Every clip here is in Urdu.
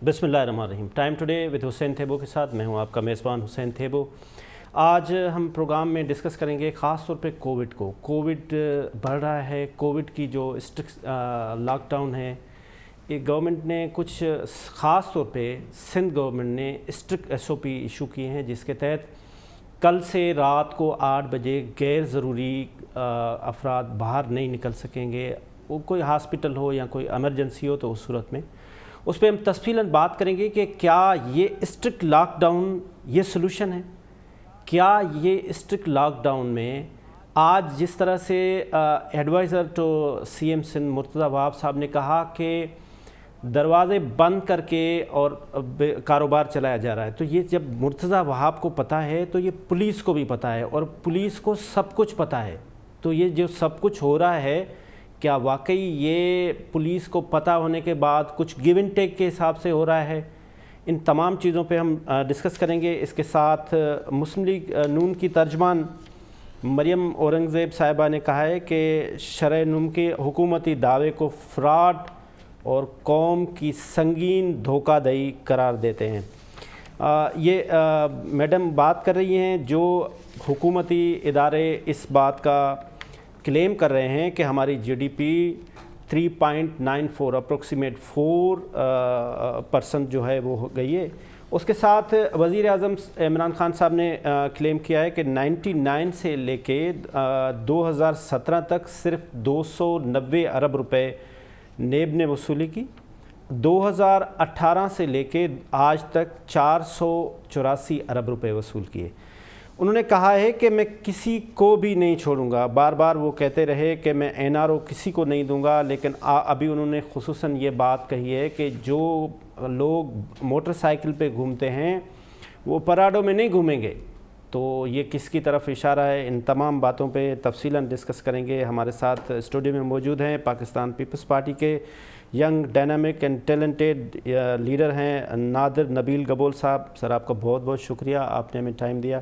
بسم اللہ الرحمن الرحیم. ٹائم ٹوڈے وتھ حسین تھیبو کے ساتھ میں ہوں آپ کا میزبان حسین تھیبو. آج ہم پروگرام میں ڈسکس کریں گے خاص طور پہ کووڈ بڑھ رہا ہے. کووڈ کی جو اسٹرکٹ لاک ڈاؤن ہے، یہ گورنمنٹ نے کچھ خاص طور پہ سندھ گورنمنٹ نے اسٹرکٹ SOP ایشو کیے ہیں، جس کے تحت کل سے رات کو 8 بجے غیر ضروری افراد باہر نہیں نکل سکیں گے. وہ کوئی ہاسپٹل ہو یا کوئی ایمرجنسی ہو تو اس صورت میں اس پہ ہم تفصیلاً بات کریں گے کہ کیا یہ اسٹرکٹ لاک ڈاؤن یہ سلوشن ہے. کیا یہ اسٹرکٹ لاک ڈاؤن میں آج جس طرح سے adviser to CM Sindh Murtaza Wahab sahab نے کہا کہ دروازے بند کر کے اور کاروبار چلایا جا رہا ہے، تو یہ جب مرتضیٰ وہاب کو پتہ ہے تو یہ پولیس کو بھی پتہ ہے اور پولیس کو سب کچھ پتہ ہے. تو یہ جو سب کچھ ہو رہا ہے، کیا واقعی یہ پولیس کو پتہ ہونے کے بعد کچھ گیو اینڈ ٹیک کے حساب سے ہو رہا ہے؟ ان تمام چیزوں پہ ہم ڈسکس کریں گے. اس کے ساتھ مسلم لیگ نون کی ترجمان مریم اورنگزیب صاحبہ نے کہا ہے کہ شرح نون کے حکومتی دعوے کو فراڈ اور قوم کی سنگین دھوکہ دہی قرار دیتے ہیں. یہ میڈم بات کر رہی ہیں جو حکومتی ادارے اس بات کا کلیم کر رہے ہیں کہ ہماری GDP 3.94 اپروکسیمیٹ 4% جو ہے وہ ہو گئی ہے. اس کے ساتھ وزیر اعظم عمران خان صاحب نے کلیم کیا ہے کہ 99 سے لے کے 2017 تک صرف 290 ارب روپے نیب نے وصولی کی. 2018 سے لے کے آج تک 484 ارب روپے وصول کیے. انہوں نے کہا ہے کہ میں کسی کو بھی نہیں چھوڑوں گا. بار بار وہ کہتے رہے کہ میں NRO کسی کو نہیں دوں گا، لیکن ابھی انہوں نے خصوصاً یہ بات کہی ہے کہ جو لوگ موٹر سائیکل پہ گھومتے ہیں وہ پراڈو میں نہیں گھومیں گے. تو یہ کس کی طرف اشارہ ہے؟ ان تمام باتوں پہ تفصیلاً ڈسکس کریں گے. ہمارے ساتھ اسٹوڈیو میں موجود ہیں پاکستان پیپلز پارٹی کے young dynamic and talented leader ہیں نادر نبیل گبول صاحب. سر آپ کا بہت بہت شکریہ، آپ نے ہمیں ٹائم دیا.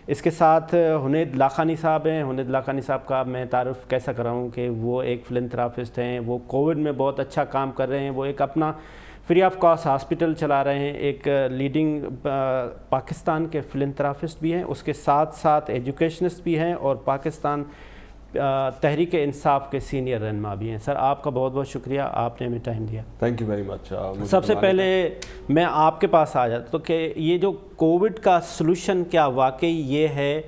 اس کے ساتھ حنید لاکھانی صاحب ہیں. حنید لاکھانی صاحب کا میں تعارف کیسا کراؤں کہ وہ ایک فلنتھراپسٹ ہیں. وہ کووڈ میں بہت اچھا کام کر رہے ہیں. وہ ایک اپنا فری آف کاسٹ ہاسپٹل چلا رہے ہیں. ایک لیڈنگ پاکستان کے فلنتھراپسٹ بھی ہیں، اس کے ساتھ ساتھ ایجوکیشنسٹ بھی ہیں اور پاکستان تحریک انصاف کے سینئر رہنما بھی ہیں. سر آپ کا بہت بہت شکریہ، آپ نے ہمیں ٹائم دیا. Thank you very much. سب سے پہلے میں آپ کے پاس آ جاتا تو کہ یہ جو کووڈ کا سلوشن کیا واقعی یہ ہے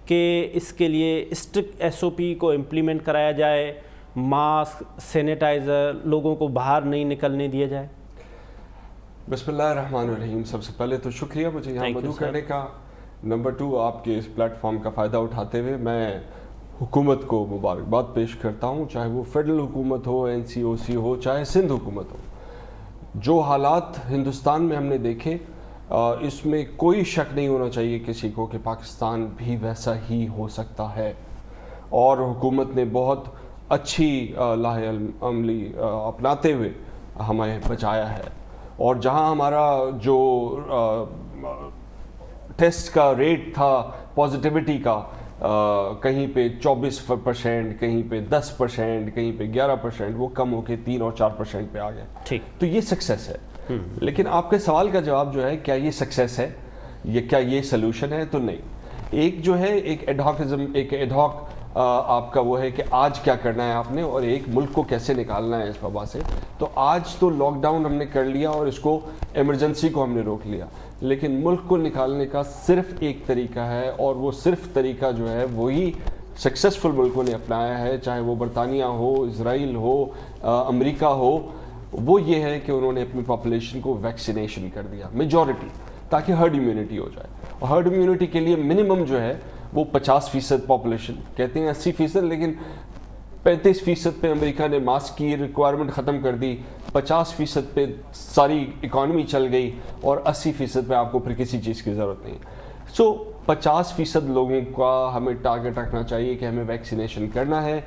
کہ اس کے لیے اسٹرکٹ SOP کو امپلیمنٹ کرایا جائے، ماسک، سینیٹائزر، لوگوں کو باہر نہیں نکلنے دیا جائے؟ بسم اللہ الرحمن الرحیم. سب سے پہلے تو شکریہ مجھے یہاں موجود کرنے کا. نمبر 2، آپ کے اس پلیٹ فارم کا فائدہ اٹھاتے ہوئے میں حکومت کو مبارکباد پیش کرتا ہوں، چاہے وہ فیڈرل حکومت ہو، NCOC ہو، چاہے سندھ حکومت ہو. جو حالات ہندوستان میں ہم نے دیکھے اس میں کوئی شک نہیں ہونا چاہیے کسی کو کہ پاکستان بھی ویسا ہی ہو سکتا ہے، اور حکومت نے بہت اچھی لاہ عملی اپناتے ہوئے ہمیں بچایا ہے. اور جہاں ہمارا جو ٹیسٹ کا ریٹ تھا پازیٹیوٹی کا، کہیں پہ 24%، کہیں پہ 10%، کہیں پہ 11%، وہ کم ہو کے 3 اور 4% پہ آ گیا. ٹھیک، تو یہ سکسیس ہے. لیکن آپ کے سوال کا جواب جو ہے کیا یہ سکسیس ہے، کیا یہ سلوشن ہے؟ تو نہیں. ایک جو ہے ایک ایڈہاکزم، ایک ایڈہاک آپ کا وہ ہے کہ آج کیا کرنا ہے آپ نے، اور ایک ملک کو کیسے نکالنا ہے اس وبا سے. تو آج تو لاک ڈاؤن ہم نے کر لیا اور اس کو ایمرجنسی کو ہم نے روک لیا، لیکن ملک کو نکالنے کا صرف ایک طریقہ ہے، اور وہ صرف طریقہ جو ہے وہی سکسیسفل ملکوں نے اپنایا ہے، چاہے وہ برطانیہ ہو، اسرائیل ہو، امریکہ ہو. وہ یہ ہے کہ انہوں نے اپنی پاپولیشن کو ویکسینیشن کر دیا، میجورٹی، تاکہ ہرڈ امیونٹی ہو جائے. اور ہرڈ امیونٹی کے لیے منیمم جو ہے وہ 50% پاپولیشن، کہتے ہیں 80%، لیکن 35% پہ امریکہ نے ماسک کی ریکوائرمنٹ ختم کر دی، 50% پہ ساری اکانومی چل گئی، اور 80% پہ آپ کو پھر کسی چیز کی ضرورت نہیں. سو 50% لوگوں کا ہمیں ٹارگٹ رکھنا چاہیے کہ ہمیں ویکسینیشن کرنا ہے.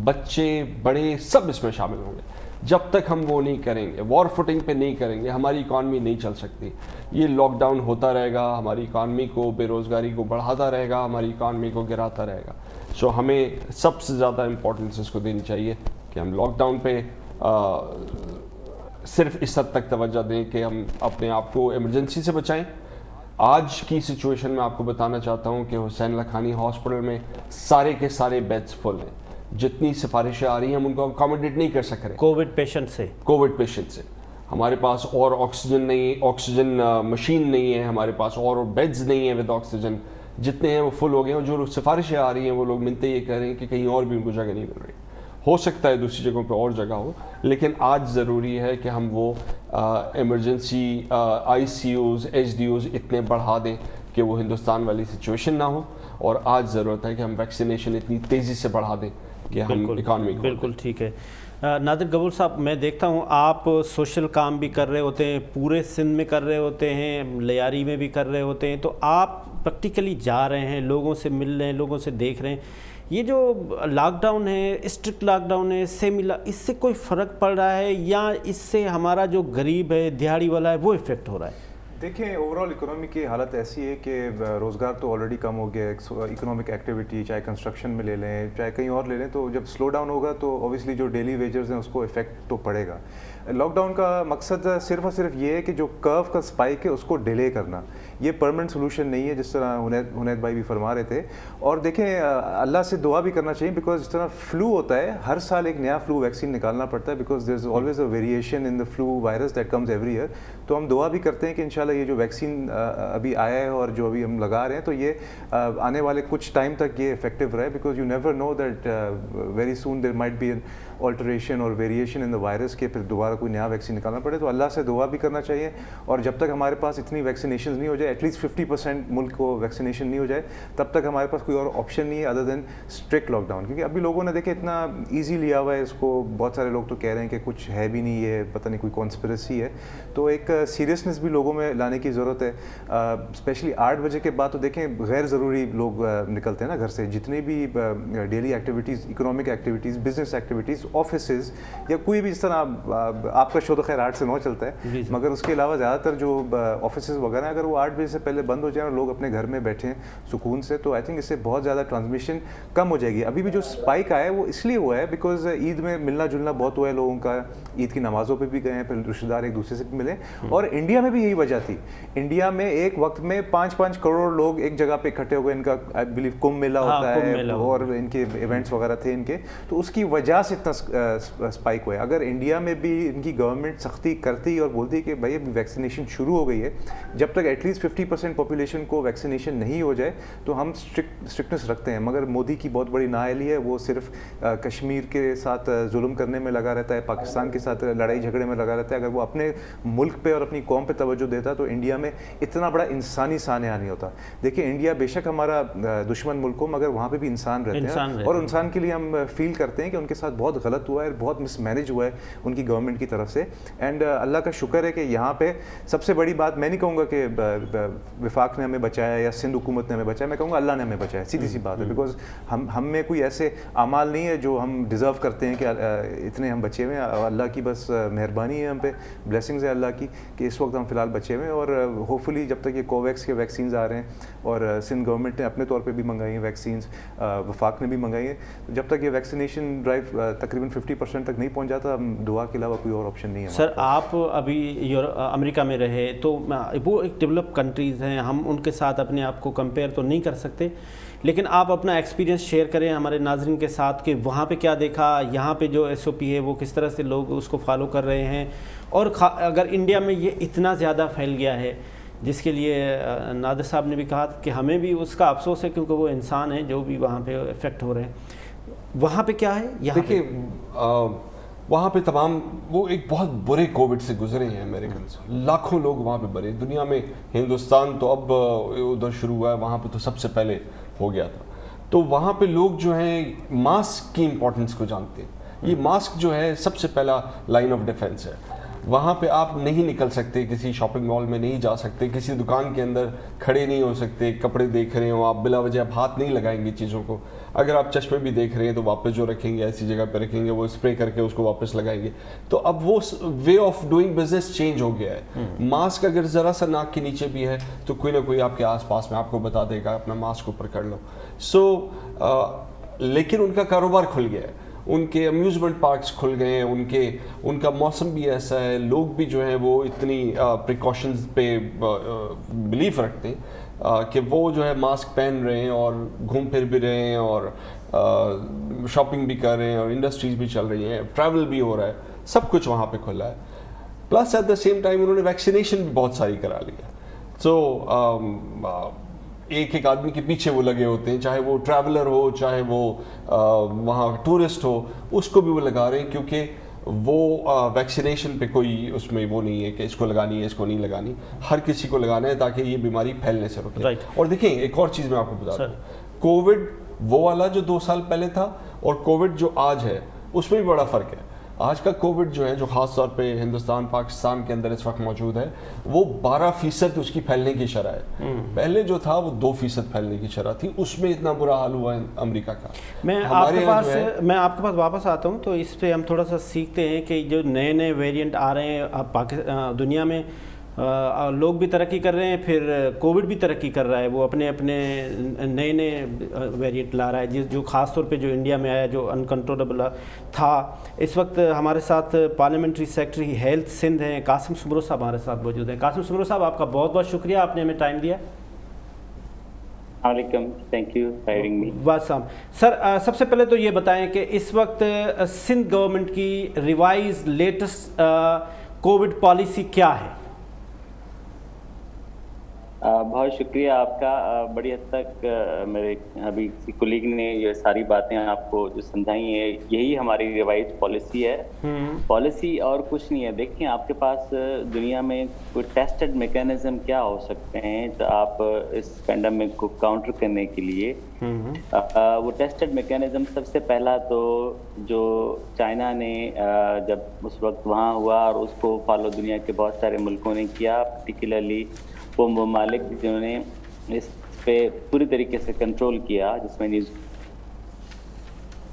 بچے بڑے سب اس میں شامل ہوں گے. جب تک ہم وہ نہیں کریں گے، وار فوٹنگ پہ نہیں کریں گے، ہماری اکانومی نہیں چل سکتی. یہ لاک ڈاؤن ہوتا رہے گا، ہماری اکانومی کو، بے روزگاری کو بڑھاتا رہے گا، ہماری اکانومی کو گراتا رہے گا. سو ہمیں سب سے زیادہ امپورٹنس اس کو دینی چاہیے کہ ہم لاک ڈاؤن پہ صرف اس حد تک توجہ دیں کہ ہم اپنے آپ کو ایمرجنسی سے بچائیں. آج کی سچویشن میں آپ کو بتانا چاہتا ہوں کہ حسین لکھانی ہاسپٹل میں سارے کے سارے بیڈز فل ہیں. جتنی سفارشیں آ رہی ہیں ہم ان کو اکاموڈیٹ نہیں کر سک رہے کووڈ پیشنٹ سے. ہمارے پاس اور آکسیجن نہیں, آکسیجن مشین نہیں ہے, ہمارے پاس اور بیڈز نہیں ہیں ود آکسیجن. جتنے ہیں وہ فل ہو گئے ہیں. جو سفارشیں آ رہی ہیں وہ لوگ ملتے یہ کہہ رہے ہیں کہ کہیں اور بھی ان کو جگہ نہیں مل رہی. ہو سکتا ہے دوسری جگہوں پہ اور جگہ ہو, لیکن آج ضروری ہے کہ ہم وہ ایمرجنسی آئی سی یوز, ایچ ڈی یوز اتنے بڑھا دیں کہ وہ ہندوستان والی سچویشن نہ ہو. اور آج ضرورت ہے کہ ہم ویکسینیشن اتنی تیزی سے بڑھا دیں کہ ہم اکانومی. بالکل ٹھیک ہے. نادر غبور صاحب, میں دیکھتا ہوں آپ سوشل کام بھی کر رہے ہوتے ہیں, پورے سندھ میں کر رہے ہوتے ہیں, لیاری میں بھی کر رہے ہوتے ہیں, تو آپ پریکٹیکلی جا رہے ہیں, لوگوں سے مل رہے ہیں, لوگوں سے دیکھ رہے ہیں. یہ جو لاک ڈاؤن ہے, اسٹرکٹ لاک ڈاؤن ہے, اس سے کوئی فرق پڑ رہا ہے یا اس سے ہمارا جو غریب ہے, دیہڑی والا ہے, وہ افیکٹ ہو رہا ہے؟ دیکھیں, اوور آل اکنامی کی حالت ایسی ہے کہ روزگار تو آلریڈی کم ہو گیا ہے. اکنامک ایکٹیویٹی چاہے کنسٹرکشن میں لے لیں, چاہے کہیں اور لے لیں, تو جب سلو ڈاؤن ہوگا تو اوبیسلی جو ڈیلی ویجرز ہیں اس کو افیکٹ تو پڑے گا. لاک ڈاؤن کا مقصد صرف اور صرف یہ ہے کہ جو کرو کا اسپائک ہے اس کو ڈیلے کرنا. یہ پرماننٹ سولوشن نہیں ہے, جس طرح حنید بھائی بھی فرما رہے تھے. اور دیکھیں, اللہ سے دعا بھی کرنا چاہیے, بیکاز جس طرح فلو ہوتا ہے, ہر سال ایک نیا فلو ویکسین نکالنا پڑتا ہے, because there is always a variation in the flu virus that comes every year. تو ہم دعا بھی کرتے ہیں کہ انشاءاللہ یہ جو ویکسین ابھی آیا ہے اور جو ابھی ہم لگا رہے ہیں, تو یہ آنے والے کچھ ٹائم تک یہ افیکٹو رہے, because you never know that very soon there might be an alteration اور ویریشن ان دا وائرس کے, پھر دوبارہ کوئی نیا ویکسین نکالنا پڑے. تو اللہ سے دعا بھی کرنا چاہیے, اور جب تک ہمارے پاس اتنی ویکسینیشن نہیں ہو جائے, ایٹ لیسٹ 50% ملک کو ویکسینیشن نہیں ہو جائے, تب تک ہمارے پاس کوئی اور آپشن نہیں ہے ادر دین اسٹرکٹ لاک ڈاؤن. کیونکہ ابھی لوگوں نے دیکھے اتنا ایزی لیا ہوا ہے اس کو, بہت سارے لوگ تو کہہ رہے ہیں کہ کچھ ہے بھی نہیں, یہ پتہ نہیں کوئی کانسپریسی ہے. تو ایک سیریسنس بھی لوگوں میں لانے کی ضرورت ہے. اسپیشلی 8 بجے کے بعد تو دیکھیں غیر ضروری لوگ نکلتے ہیں نا گھر سے. جتنے بھی daily activities, economic activities, business activities, offices یا کوئی بھی, جس طرح آپ کا شو تو خیر 8 سے 9 چلتا ہے, مگر اس کے علاوہ زیادہ تر جو آفیسز وغیرہ ہیں, اگر وہ 8 بجے سے پہلے بند ہو جائیں اور لوگ اپنے گھر میں بیٹھیں سکون سے, تو آئی تھنک اس سے بہت زیادہ ٹرانسمیشن کم ہو جائے گی. ابھی بھی جو اسپائک آیا ہے وہ اس لیے ہوا ہے بیکاز عید میں ملنا جلنا بہت ہوا ہے لوگوں کا, عید کی نمازوں پہ بھی گئے ہیں, پھر رشتہ دار ایک دوسرے سے بھی ملے. اور انڈیا میں بھی یہی وجہ تھی. انڈیا میں ایک وقت میں 5-5 کروڑ لوگ ایک جگہ پہ اکٹھے ہو گئے. ان کا آئی بلیو کمبھ میلہ ہوتا ہے اور ان کے ایونٹس وغیرہ تھے ان کے, تو اس کی وجہ سے اتنا اسپائک ہوا ہے. اگر انڈیا میں بھی ان کی گورنمنٹ سختی کرتی اور بولتی کہ بھائی ابھی ویکسینیشن شروع ہو گئی ہے, جب تک ایٹ لیسٹ 50% پاپولیشن کو ویکسینیشن نہیں ہو جائے تو ہم اسٹرکٹنس رکھتے ہیں. مگر مودی کی بہت بڑی نااہلی ہے, وہ صرف کشمیر کے ساتھ ظلم کرنے میں لگا رہتا ہے, پاکستان کے ساتھ لڑائی جھگڑے میں لگا رہتا ہے. اگر وہ اپنے ملک پہ اور اپنی قوم پہ توجہ دیتا تو انڈیا میں اتنا بڑا انسانی سانحہ نہیں ہوتا. دیکھیں, انڈیا بے شک ہمارا دشمن ملک ہو, مگر وہاں پہ بھی انسان رہتے ہیں, اور انسان کے لیے ہم فیل کرتے ہیں کہ ان کے ساتھ بہت غلط ہوا ہے, بہت مس مینیج ہوا ہے ان کی گورنمنٹ کی طرف سے. اینڈ اللہ کا شکر ہے کہ یہاں پہ سب سے بڑی بات, میں نہیں کہوں گا کہ وفاق نے ہمیں بچایا یا سندھ حکومت نے ہمیں بچایا, میں کہوں گا اللہ نے ہمیں بچایا. سیدھی سی بات ہے, بیکاز ہم میں کوئی ایسے اعمال نہیں ہے جو ہم ڈیزرو کرتے ہیں کہ اتنے ہم بچے ہوئے ہیں. اللہ کی بس مہربانی ہے ہم پہ, بلیسنگز ہے اللہ کی کہ اس وقت ہم فی الحال بچے ہوئے ہیں. اور ہوپ فلی جب تک یہ کوویکس کے ویکسینز آ رہے ہیں, اور سندھ گورنمنٹ نے اپنے طور پہ بھی منگائی ہیں ویکسینز, وفاق نے بھی منگائی ہیں, جب تک یہ ویکسینیشن ڈرائیو تقریباً 50% تک نہیں پہنچ جاتا, ہم دعا کے علاوہ کوئی اور آپشن نہیں ہے. سر, آپ ابھی امریکہ میں رہے, تو وہ ایک ڈیولپ کنٹریز ہیں, ہم ان کے ساتھ اپنے آپ کو کمپیئر تو نہیں کر سکتے, لیکن آپ اپنا ایکسپیرینس شیئر کریں ہمارے ناظرین کے ساتھ کہ وہاں پہ کیا دیکھا, یہاں پہ جو SOP ہے وہ کس طرح سے لوگ اس کو فالو کر رہے ہیں, اور اگر انڈیا میں یہ اتنا زیادہ پھیل گیا ہے جس کے لیے نادر صاحب نے بھی کہا کہ ہمیں بھی اس کا افسوس ہے کیونکہ وہ انسان ہیں جو بھی وہاں پہ افیکٹ ہو رہے ہیں, وہاں پہ کیا ہے؟ دیکھیے, وہاں پہ تمام وہ ایک بہت برے کووڈ سے گزرے ہیں امریکنز, لاکھوں لوگ وہاں پہ مرے. دنیا میں ہندوستان تو اب ادھر شروع ہوا ہے, وہاں پہ تو سب سے پہلے ہو گیا تھا. تو وہاں پہ لوگ جو ہیں ماسک کی امپورٹنس کو جانتے ہیں. یہ ماسک جو ہے سب سے پہلا لائن آف ڈیفینس ہے. وہاں پہ آپ نہیں نکل سکتے, کسی شاپنگ مال میں نہیں جا سکتے, کسی دکان کے اندر کھڑے نہیں ہو سکتے, کپڑے دیکھ رہے ہوں آپ بلا وجہ آپ ہاتھ نہیں لگائیں گے چیزوں کو. اگر آپ چشمے بھی دیکھ رہے ہیں تو واپس جو رکھیں گے ایسی جگہ پہ رکھیں گے, وہ اسپرے کر کے اس کو واپس لگائیں گے. تو اب وہ way of doing business change ہو گیا ہے. ماسک اگر ذرا سا ناک کے نیچے بھی ہے تو کوئی نہ کوئی آپ کے آس پاس میں آپ کو بتا دے گا اپنا ماسک اوپر کر لو. لیکن ان کا کاروبار کھل گیا ہے, ان کے امیوزمنٹ پارکس کھل گئے ہیں, ان کا موسم بھی ایسا ہے, لوگ بھی جو ہیں وہ اتنی پریکاشنز پہ بلیف رکھتے ہیں کہ وہ جو ہے ماسک پہن رہے ہیں اور گھوم پھر بھی رہے ہیں اور شاپنگ بھی کر رہے ہیں اور انڈسٹریز بھی چل رہی ہیں, ٹریول بھی ہو رہا ہے, سب کچھ وہاں پہ کھلا ہے. Plus at the same time انہوں نے ویکسینیشن بھی بہت ساری کرا لی ہے. سو ایک آدمی کے پیچھے وہ لگے ہوتے ہیں, چاہے وہ ٹریولر ہو, چاہے وہ وہاں ٹورسٹ ہو, اس کو بھی وہ لگا رہے ہیں کیونکہ وہ ویکسینیشن پہ کوئی اس میں وہ نہیں ہے کہ اس کو لگانی ہے اس کو نہیں لگانی, ہر کسی کو لگانا ہے تاکہ یہ بیماری پھیلنے سے روکے. اور دیکھیں ایک اور چیز میں آپ کو بتا دوں, کووڈ وہ والا جو 2 سال پہلے تھا اور کووڈ جو آج ہے اس میں بھی بڑا فرق ہے. آج کا کووڈ جو ہے جو خاص طور پہ ہندوستان پاکستان کے اندر اس وقت موجود ہے وہ 12% اس کی پھیلنے کی شرح ہے. پہلے جو تھا وہ 2% پھیلنے کی شرح تھی, اس میں اتنا برا حال ہوا ہے امریکہ کا. میں آپ کے پاس واپس آتا ہوں, تو اس پہ ہم تھوڑا سا سیکھتے ہیں کہ جو نئے ویریئنٹ آ رہے ہیں دنیا میں, لوگ بھی ترقی کر رہے ہیں, پھر کووڈ بھی ترقی کر رہا ہے, وہ اپنے نئے ویریئنٹ لا رہا ہے, جو خاص طور پہ جو انڈیا میں آیا جو انکنٹرولبل تھا. اس وقت ہمارے ساتھ پارلیمنٹری سیکرٹری ہیلتھ سندھ ہیں قاسم سمرو صاحب ہمارے ساتھ موجود ہیں. قاسم سمرو صاحب آپ کا بہت بہت شکریہ, آپ نے ہمیں ٹائم دیا. علیکم, thank you for having me. واسام سر, سب سے پہلے تو یہ بتائیں کہ اس وقت سندھ گورنمنٹ کی ریوائز لیٹسٹ کووڈ پالیسی کیا ہے؟ بہت شکریہ آپ کا. بڑی حد تک میرے ابھی کسی کولیگ نے یہ ساری باتیں آپ کو جو سمجھائی ہیں, یہی ہماری ریوائز پالیسی ہے. پالیسی اور کچھ نہیں ہے. دیکھیں آپ کے پاس دنیا میں کوئی ٹیسٹڈ میکینزم کیا ہو سکتے ہیں جو آپ اس پینڈیمک کو کاؤنٹر کرنے کے لیے. وہ ٹیسٹڈ میکینزم سب سے پہلا تو جو چائنا نے جب اس وقت وہاں ہوا اور اس کو فالو دنیا کے بہت سارے ملکوں نے کیا, پرٹیکولرلی وہ ممالک جنہوں نے اس پہ پوری طریقے سے کنٹرول کیا, جس میں نیوزی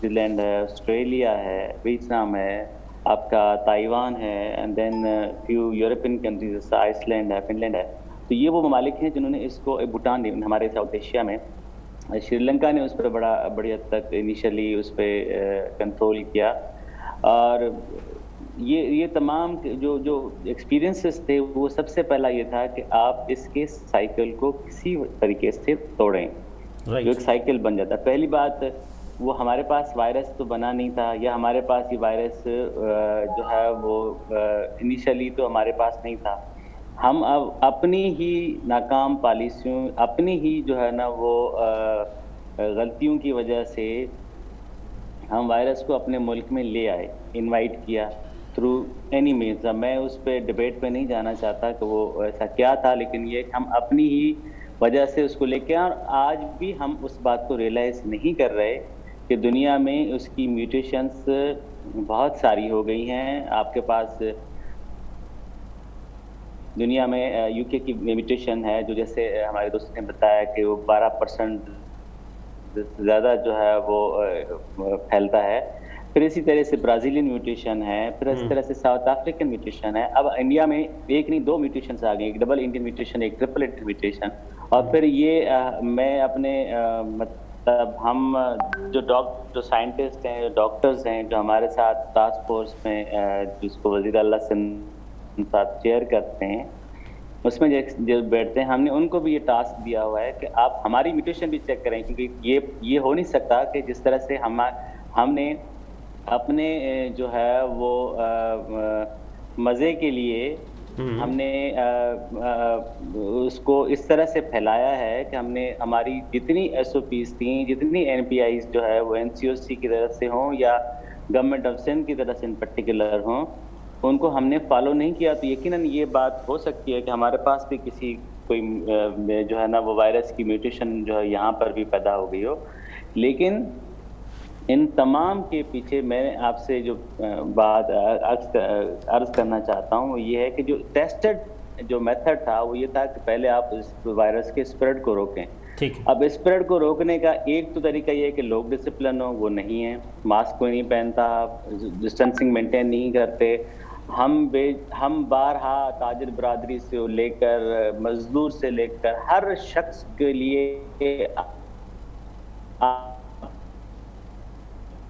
لینڈ ہے, آسٹریلیا ہے, ویتنام ہے, آپ کا تائیوان ہے, and then few European countries, Iceland ہے, فن لینڈ ہے. تو یہ وہ ممالک ہیں جنہوں نے اس کو, بھوٹان نے ہمارے ساؤتھ ایشیا میں, شری لنکا نے اس پہ بڑی حد تک انیشلی اس پہ کنٹرول کیا. اور یہ تمام جو ایکسپیرینسز تھے وہ سب سے پہلا یہ تھا کہ آپ اس کے سائیکل کو کسی طریقے سے توڑیں, جو ایک سائیکل بن جاتا. پہلی بات, وہ ہمارے پاس وائرس تو بنا نہیں تھا, یا ہمارے پاس یہ وائرس جو ہے وہ انیشلی تو ہمارے پاس نہیں تھا. ہم اب اپنی ہی ناکام پالیسیوں, اپنی ہی جو ہے نا وہ غلطیوں کی وجہ سے ہم وائرس کو اپنے ملک میں لے آئے, انوائٹ کیا تھرو اینی مینز. میں اس پہ ڈبیٹ پہ نہیں جانا چاہتا کہ وہ ایسا کیا تھا, لیکن یہ ہم اپنی ہی وجہ سے اس کو لے کے, اور آج بھی ہم اس بات کو ریئلائز نہیں کر رہے کہ دنیا میں اس کی میوٹیشنز بہت ساری ہو گئی ہیں. آپ کے پاس دنیا میں یو کے کی میوٹیشن ہے جو جیسے ہمارے دوست نے بتایا کہ وہ 12% زیادہ جو ہے وہ پھیلتا ہے. پھر اسی طرح سے برازیلین میوٹیشن ہے, پھر اس طرح سے ساؤتھ افریکن میوٹیشن ہے. اب انڈیا میں ایک نہیں 2 میوٹیشنز آ گئی, ایک ڈبل انڈین میوٹیشن, ایک ٹرپل انڈین میوٹیشن. اور پھر یہ میں اپنے مطلب ہم جو سائنٹسٹ ہیں, ڈاکٹرز ہیں, جو ہمارے ساتھ ٹاسک فورس میں جس کو وزیر اعلیٰ سے ساتھ چیئر کرتے ہیں, اس میں جو بیٹھتے ہیں, ہم نے ان کو بھی یہ ٹاسک دیا ہوا ہے کہ آپ ہماری میوٹیشن بھی چیک کریں, کیونکہ یہ ہو نہیں سکتا کہ جس طرح سے ہم نے اپنے جو ہے وہ مزے کے لیے ہم نے اس کو اس طرح سے پھیلایا ہے کہ ہم نے ہماری جتنی ایس او پیز تھیں, جتنی این پی آئیز جو ہے وہ این سی او سی کی طرف سے ہوں یا گورنمنٹ آف سندھ کی طرف سے ان پرٹیکولر ہوں, ان کو ہم نے فالو نہیں کیا. تو یقیناً یہ بات ہو سکتی ہے کہ ہمارے پاس بھی کوئی جو ہے نا وہ وائرس کی میوٹیشن جو ہے یہاں پر بھی پیدا ہو گئی ہو. لیکن ان تمام کے پیچھے میں نے آپ سے جو بات عرض کرنا چاہتا ہوں وہ یہ ہے کہ جو ٹیسٹڈ جو میتھڈ تھا وہ یہ تھا کہ پہلے آپ اس وائرس کے اسپریڈ کو روکیں. اب اسپریڈ کو روکنے کا ایک تو طریقہ یہ ہے کہ لوگ ڈسپلن ہوں, وہ نہیں ہے, ماسک کوئی نہیں پہنتا, ڈسٹینسنگ مینٹین نہیں کرتے. ہم بارہا تاجر برادری سے لے کر مزدور سے لے کر ہر شخص کے لیے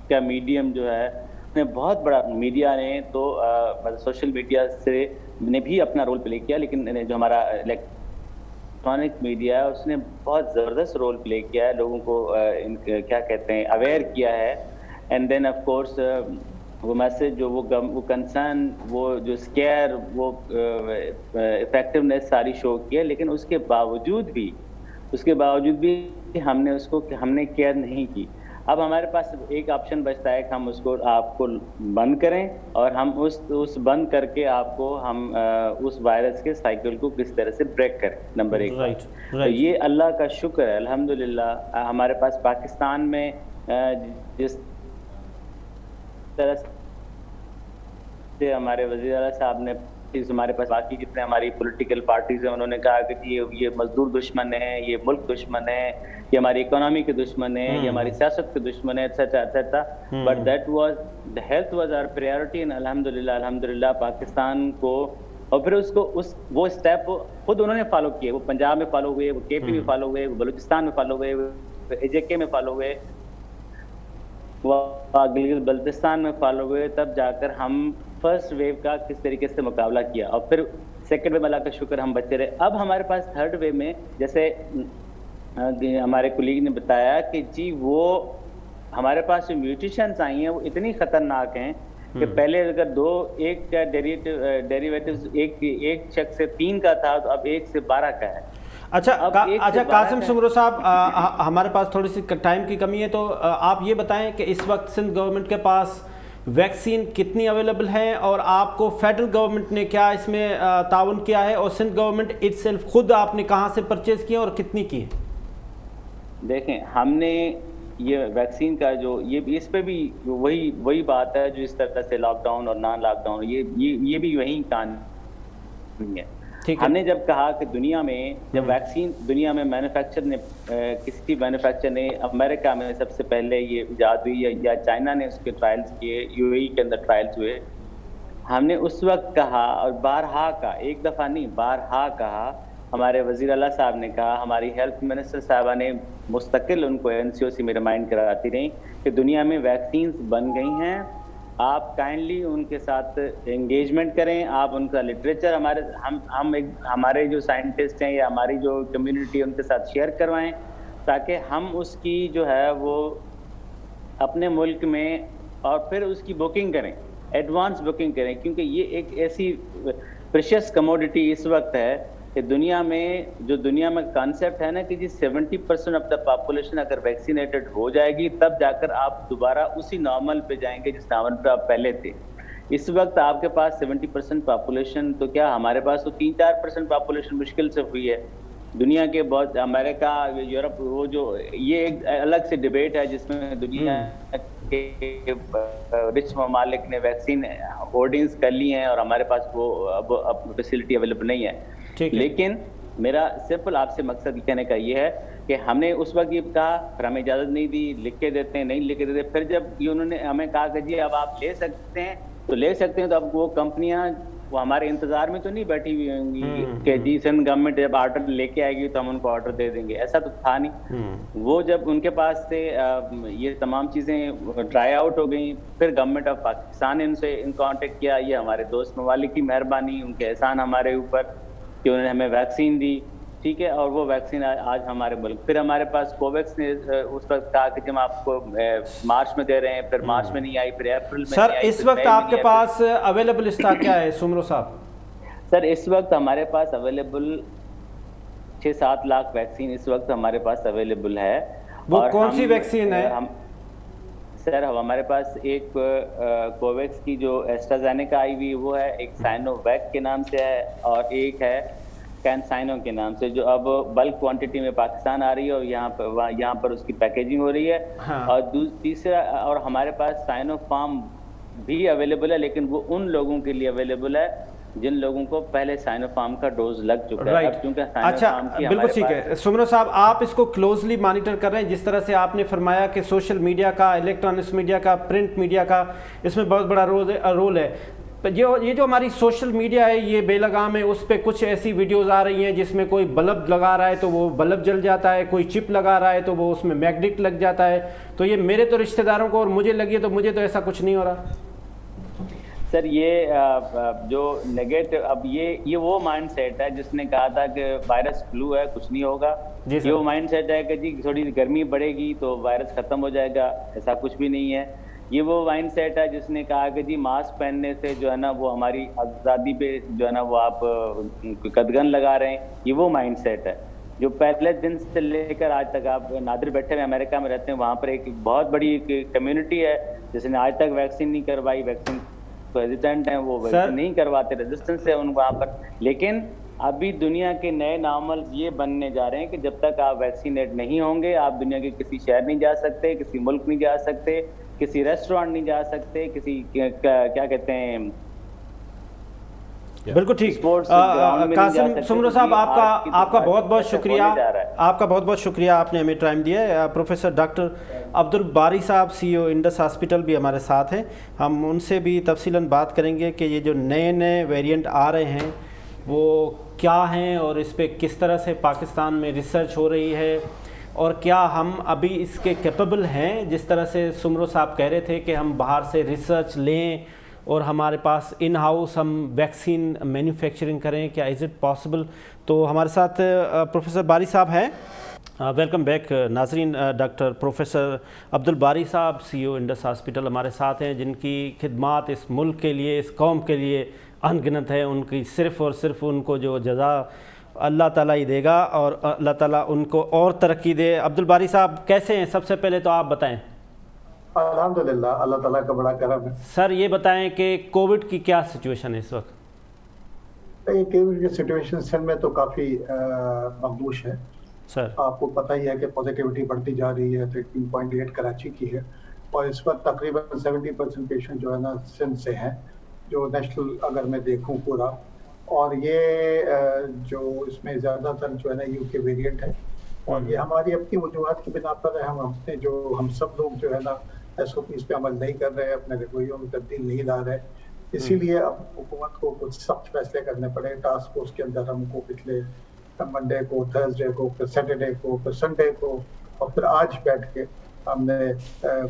کا میڈیم جو ہے نے بہت بڑا, میڈیا نے تو سوشل میڈیا سے نے بھی اپنا رول پلے کیا, لیکن جو ہمارا الیکٹرانک میڈیا ہے اس نے بہت زبردست رول پلے کیا ہے, لوگوں کو کیا کہتے ہیں اویئر کیا ہے. اینڈ دین آف کورس وہ میسج جو وہ کنسرن, وہ جو اسکیئر, وہ افیکٹونیس ساری شو کی ہے, لیکن اس کے باوجود بھی ہم نے اس کو کیئر نہیں کی. اب ہمارے پاس ایک آپشن بچتا ہے کہ ہم اس کو آپ کو بند کریں, اور ہم اس بند کر کے آپ کو ہم اس وائرس کے سائیکل کو کس طرح سے بریک کریں. نمبر ایک تو یہ اللہ کا شکر ہے الحمدللہ ہمارے پاس پاکستان میں جس طرح سے ہمارے وزیر اعلیٰ صاحب نے, ہمارے پاس باقی جتنے ہماری پولیٹیکل پارٹیز ہیں انہوں نے کہا کہ یہ مزدور دشمن ہیں, یہ ملک دشمن ہے, یہ ہماری اکانومی کے دشمن ہیں, یہ ہماری سیاست کے دشمن ہیں, etcetera etcetera. But that was the health was our priority, and الحمدللہ پاکستان کو, اور پھر اس کو وہ اسٹیپ خود انہوں نے فالو کیے. وہ پنجاب میں فالو ہوئے, وہ کے پی میں فالو ہوئے, وہ بلوچستان میں فالو ہوئے, وہ اے جے کے میں فالو ہوئے, وہ گلگت بلتستان میں فالو ہوئے. تب جا کر ہم فرسٹ ویو کا کس طریقے سے مقابلہ کیا, اور پھر سیکنڈ ویو اللہ کا شکر ہم بچے رہے. اب ہمارے پاس تھرڈ ویو میں جیسے ہمارے کولیگ نے بتایا کہ جی وہ ہمارے پاس جو میوٹیشنز آئی ہیں وہ اتنی خطرناک ہیں کہ پہلے اگر ایک کا ڈیریویٹیوز ایک شخص سے 3 کا تھا تو اب 1 سے 12 کا ہے. اچھا قاسم سمرو صاحب, ہمارے پاس تھوڑی سی ٹائم کی کمی ہے, تو آپ یہ بتائیں کہ اس وقت سندھ گورنمنٹ کے پاس ویکسین کتنی اویلیبل ہیں, اور آپ کو فیڈرل گورنمنٹ نے کیا اس میں تعاون کیا ہے, اور سندھ گورنمنٹ اٹ سیلف خود آپ نے کہاں سے پرچیز کی اور کتنی کی ہے؟ دیکھیں ہم نے یہ ویکسین کا جو یہ اس پہ بھی وہی بات ہے جو اس طرح سے لاک ڈاؤن اور نان لاک ڈاؤن, یہ بھی وہی کہانی ہے. ہم نے جب کہا کہ دنیا میں جب ویکسین دنیا میں مینوفیکچر نے کسی مینوفیکچر نے امریکہ میں سب سے پہلے یہ ایجاد ہوئی یا چائنا نے اس کے ٹرائلز کیے, یو اے ای کے اندر ٹرائلز ہوئے, ہم نے اس وقت کہا اور بارہا کہا, ایک دفعہ نہیں بارہا کہا, ہمارے وزیر اعلیٰ صاحب نے کہا, ہماری ہیلتھ منسٹر صاحبہ نے مستقل ان کو NCOC میں ریمائنڈ کراتی رہی کہ دنیا میں ویکسینز بن گئی ہیں, آپ کائنڈلی ان کے ساتھ انگیجمنٹ کریں, آپ ان کا لٹریچر ہمارے جو سائنٹسٹ ہیں یا ہماری جو کمیونٹی ان کے ساتھ شیئر کروائیں, تاکہ ہم اس کی جو ہے وہ اپنے ملک میں اور پھر اس کی بکنگ کریں, ایڈوانس بکنگ کریں, کیونکہ یہ ایک ایسی پریشیس کموڈٹی اس وقت ہے کہ دنیا میں کانسیپٹ ہے نا کہ جی 70% آف دا پاپولیشن اگر ویکسینیٹڈ ہو جائے گی تب جا کر آپ دوبارہ اسی نارمل پہ جائیں گے جس نارمل پہ آپ پہلے تھے. اس وقت آپ کے پاس 70% پاپولیشن, تو کیا ہمارے پاس تو 3-4% پاپولیشن مشکل سے ہوئی ہے. دنیا کے بہت امریکہ, یورپ, وہ جو یہ ایک الگ سے ڈیبیٹ ہے جس میں دنیا کے رچ ممالک نے ویکسین ہورڈنگز کر لی ہیں اور ہمارے پاس وہ اب فیسلٹی اویلیبل نہیں ہے. لیکن میرا سمپل آپ سے مقصد کہنے کا یہ ہے کہ ہم نے اس وقت یہ کہا, پھر ہمیں اجازت نہیں دی, لکھ کے دیتے ہیں, نہیں لکھ کے دیتے. پھر جب یہ انہوں نے ہمیں کہا کہ جی اب آپ لے سکتے ہیں تو لے سکتے ہیں, تو اب وہ کمپنیاں وہ ہمارے انتظار میں تو نہیں بیٹھی ہوئی ہوں گی کہ جی سندھ گورنمنٹ جب آرڈر لے کے آئے گی تو ہم ان کو آرڈر دے دیں گے, ایسا تو تھا نہیں. وہ جب ان کے پاس سے یہ تمام چیزیں ٹرائی آؤٹ ہو گئیں, پھر گورنمنٹ آف پاکستان نے ان سے کانٹیکٹ کیا. یہ ہمارے دوست ممالک کی مہربانی, ان کے احسان ہمارے اوپر کہ انہوں نے ہمیں ویکسین دی, ٹھیک ہے, اور وہ ویکسین آج ہمارے ملک. پھر ہمارے پاس کوویکس نے اس وقت کہا کہ ہم آپ کو مارچ میں دے رہے ہیں, پھر مارچ میں نہیں آئی, پھر اپریل میں. سر اس وقت آپ کے پاس اویلیبل اسٹاک کیا ہے سمرو صاحب؟ سر اس وقت ہمارے پاس اویلیبل 6-7 لاکھ ویکسین اس وقت ہمارے پاس اویلیبل ہے. وہ کون سی ویکسین ہے سر؟ ہمارے پاس ایک کوویکس کی جو ایسٹرازینیکا آئی ہوئی وہ ہے, ایک سائنو ویک کے نام سے ہے, اور ایک ہے کینسائنو کے نام سے, جو اب بلک کوانٹٹی میں پاکستان آ رہی ہے اور یہاں پر اس کی پیکیجنگ ہو رہی ہے. اور تیسرا, اور ہمارے پاس سائنو فارم بھی اویلیبل ہے, لیکن وہ ان لوگوں کے لیے اویلیبل ہے جن لوگوں کو پہلے سائنو فارم کا ڈوز لگ چکا ہے. اب چونکہ اچھا بالکل ٹھیک ہے سمرو صاحب, آپ اس کو کلوزلی مانیٹر کر رہے ہیں, جس طرح سے آپ نے فرمایا کہ سوشل میڈیا کا, الیکٹرانکس میڈیا کا, پرنٹ میڈیا کا اس میں بہت بڑا رول ہے. یہ جو ہماری سوشل میڈیا ہے یہ بے لگام ہے، اس پہ کچھ ایسی ویڈیوز آ رہی ہیں جس میں کوئی بلب لگا رہا ہے تو وہ بلب جل جاتا ہے، کوئی چپ لگا رہا ہے تو وہ اس میں میگنیٹ لگ جاتا ہے. تو یہ میرے تو رشتہ داروں کو اور مجھے لگی ہے، تو مجھے تو ایسا کچھ نہیں ہو رہا. سر یہ جو نیگیٹو، اب یہ وہ مائنڈ سیٹ ہے جس نے کہا تھا کہ وائرس فلو ہے کچھ نہیں ہوگا. یہ وہ مائنڈ سیٹ ہے کہ جی تھوڑی گرمی بڑھے گی تو وائرس ختم ہو جائے گا. ایسا کچھ بھی نہیں ہے. یہ وہ مائنڈ سیٹ ہے جس نے کہا کہ جی ماسک پہننے سے جو ہے نا وہ ہماری آزادی پہ جو ہے نا وہ آپ قدغن لگا رہے ہیں. یہ وہ مائنڈ سیٹ ہے جو پہلے دن سے لے کر آج تک، آپ نادر بیٹھے ہوئے امریکہ میں رہتے ہیں، وہاں پر ایک بہت بڑی کمیونٹی ہے جس نے آج تک ویکسین نہیں کروائی. ویکسین تو ہیزیٹنٹ ہیں، وہ ویکسین نہیں کرواتے، ریزسٹنس ہے ان وہاں پر. لیکن ابھی دنیا کے نئے نارمل یہ بننے جا رہے ہیں کہ جب تک آپ ویکسینیٹ نہیں ہوں گے آپ دنیا کے کسی شہر نہیں جا سکتے، کسی ملک نہیں جا سکتے، کسی ریسٹورینٹ نہیں جا سکتے، کسی کیا کہتے ہیں بالکل ٹھیک. قاسم سمرو صاحب آپ کا بہت بہت شکریہ، آپ کا بہت بہت شکریہ، آپ نے ہمیں ٹائم دیا ہے. پروفیسر ڈاکٹر عبد الباری صاحب سی او انڈس ہاسپٹل بھی ہمارے ساتھ ہیں. ہم ان سے بھی تفصیلاً بات کریں گے کہ یہ جو نئے ویریئنٹ آ رہے ہیں وہ کیا ہیں اور اس پہ کس طرح سے پاکستان میں ریسرچ ہو رہی ہے، اور کیا ہم ابھی اس کے کیپیبل ہیں. جس طرح سے سمرو صاحب کہہ رہے تھے کہ ہم باہر سے ریسرچ لیں اور ہمارے پاس ان ہاؤس ہم ویکسین مینوفیکچرنگ کریں، کیا از اٹ پاسبل. تو ہمارے ساتھ پروفیسر باری صاحب ہیں. ویلکم بیک ناظرین. ڈاکٹر پروفیسر عبد الباری صاحب سی او انڈس ہاسپٹل ہمارے ساتھ ہیں، جن کی خدمات اس ملک کے لیے، اس قوم کے لیے ان گنت ہے. ان کی صرف اور صرف ان کو جو جزا اللہ تعالیٰ ہی دے گا، اور اللہ تعالیٰ ان کو اور ترقی دے. عبد الباری صاحب کیسے ہیں؟ سب سے پہلے تو آپ بتائیں. الحمدللہ، اللہ تعالیٰ کا بڑا کرم ہے. سر یہ بتائیں کہ کووڈ کی کیا سچویشن ہے اس وقت؟ کووڈ کی سچویشن سندھ میں تو کافی مخدوش ہے. سر آپ کو پتہ ہی ہے کہ پازیٹیوٹی بڑھتی جا رہی ہے. 13.8 کراچی کی ہے، اور اس وقت تقریباً 70% پیشنٹ جو ہے نا سندھ سے ہیں، جو نیشنل اگر میں دیکھوں پورا. اور یہ جو اس میں زیادہ تر جو ہے نا یو کے ویریئنٹ ہے، اور یہ ہماری اپنی وجوہات کی بنا پر ہے. ہم سب لوگ جو ہے نا ایس او پیز پہ عمل نہیں کر رہے، اپنے رویوں میں تبدیل نہیں لا رہے. اسی لیے اب حکومت کو کچھ سخت فیصلے کرنے پڑے. ٹاسک فورس کے اندر ہم کو پچھلے منڈے کو، تھرسڈے کو، پھر سیٹرڈے کو، پھر سنڈے کو، اور پھر آج بیٹھ کے ہم نے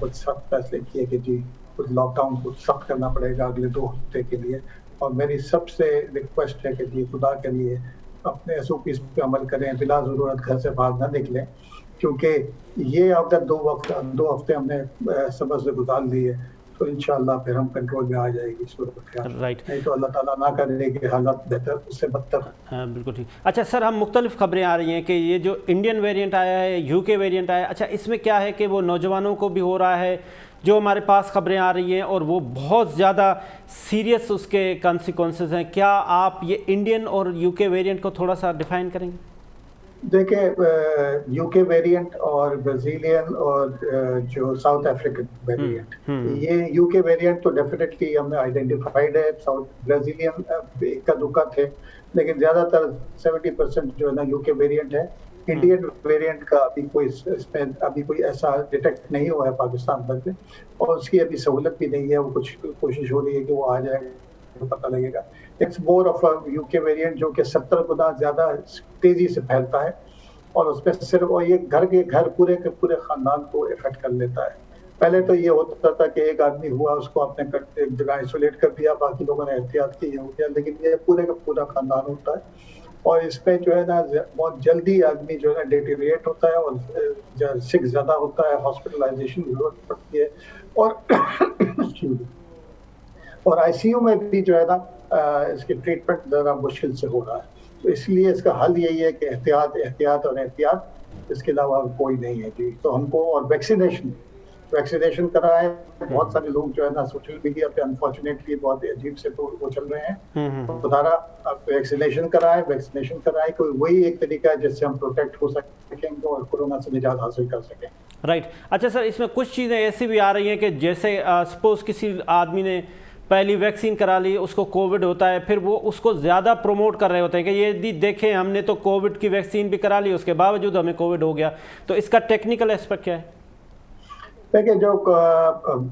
کچھ سخت فیصلے کیے کہ جی کچھ لاک ڈاؤن کچھ سخت کرنا پڑے گا اگلے 2 ہفتے کے لیے. اور میری سب سے ریکویسٹ ہے کہ جی خدا کے لیے اپنے ایس او پیز پہ عمل کریں، بلا ضرورت گھر سے باہر نہ نکلیں، کیونکہ یہ اگر 2 ہفتے ہم نے صبر سے گزار لیے تو انشاءاللہ پھر ہم کنٹرول میں آ جائے گی صورت. نہیں تو اللہ تعالیٰ نہ کرے کہ حالات بہتر اس سے بدتر. ہاں بالکل ٹھیک. اچھا سر، ہم مختلف خبریں آ رہی ہیں کہ یہ جو انڈین ویریئنٹ آیا ہے، یو کے ویریئنٹ آیا ہے، اچھا اس میں کیا ہے کہ وہ نوجوانوں کو بھی ہو رہا ہے، جو ہمارے پاس خبریں آ رہی ہیں، اور وہ بہت زیادہ سیریس اس کے کانسیکوینسز ہیں. کیا آپ یہ انڈین اور یو کے ویریئنٹ کو تھوڑا سا ڈیفائن کریں گے؟ دیکھیں، یو کے ویریئنٹ اور برازیلین اور جو ساؤتھ افریقن ویریئنٹ، یہ یو کے ویریئنٹ تو ڈیفینیٹلی ہم نے آئیڈینٹیفائڈ ہے. برازیلین کا دکھا تھے، لیکن زیادہ تر 70% جو ہے نا یو کے ویریئنٹ ہے. انڈین ویریئنٹ کا ابھی کوئی ایسا ڈیٹیکٹ نہیں ہوا ہے پاکستان بھر میں، اور اس کی ابھی سہولت بھی نہیں ہے. وہ کچھ کوشش ہو رہی ہے کہ وہ آ جائے، پتہ لگے گا. It's more of a U K variant جو کہ 70 گنا زیادہ تیزی سے پھیلتا ہے، اور اس میں صرف اور یہ گھر پورے کے پورے خاندان کو افیکٹ کر لیتا ہے. پہلے تو یہ ہوتا تھا کہ ایک آدمی ہوا، اس کو آپ نے ایک جگہ آئسولیٹ کر دیا، باقی لوگوں نے احتیاط کی، ہو گیا. لیکن یہ پورے کا پورا خاندان ہوتا ہے، اور اس میں جو ہے نا بہت جلدی آدمی جو ہے نا ڈیٹیریٹ ہوتا ہے، اور سک زیادہ ہوتا ہے، ہاسپٹلائزیشن کی ضرورت پڑتی ہے، اور آئی سی یو میں بھی جو ہے نا اس کی ٹریٹمنٹ ذرا مشکل سے ہو رہا ہے. تو اس لیے اس کا حل یہی ہے کہ احتیاط اور احتیاط، اس کے علاوہ کوئی نہیں ہے. جی تو ہم کو، اور ویکسینیشن کرائے. بہت سارے لوگ جو ہے نا سوشل میڈیا پہ انفارچونیٹلی بہت عجیب سے وہ چل رہے ہیں. خدا ویکسینیشن کرائے، کوئی وہی ایک طریقہ ہے جس سے ہم پروٹیکٹ ہو سکیں گے اور کورونا سے نجات حاصل کر سکیں. رائٹ. اچھا سر، اس میں کچھ چیزیں ایسی بھی آ رہی ہیں کہ جیسے سپوز کسی آدمی نے پہلی ویکسین کرا لی، اس کو کووڈ ہوتا ہے، پھر وہ اس کو زیادہ پروموٹ کر رہے ہوتے ہیں کہ یہ دیکھیں ہم نے تو کووڈ کی ویکسین بھی کرا لی، اس کے باوجود ہمیں کووڈ ہو گیا. تو اس کا ٹیکنیکل اسپیکٹ کیا ہے؟ دیکھیں، جو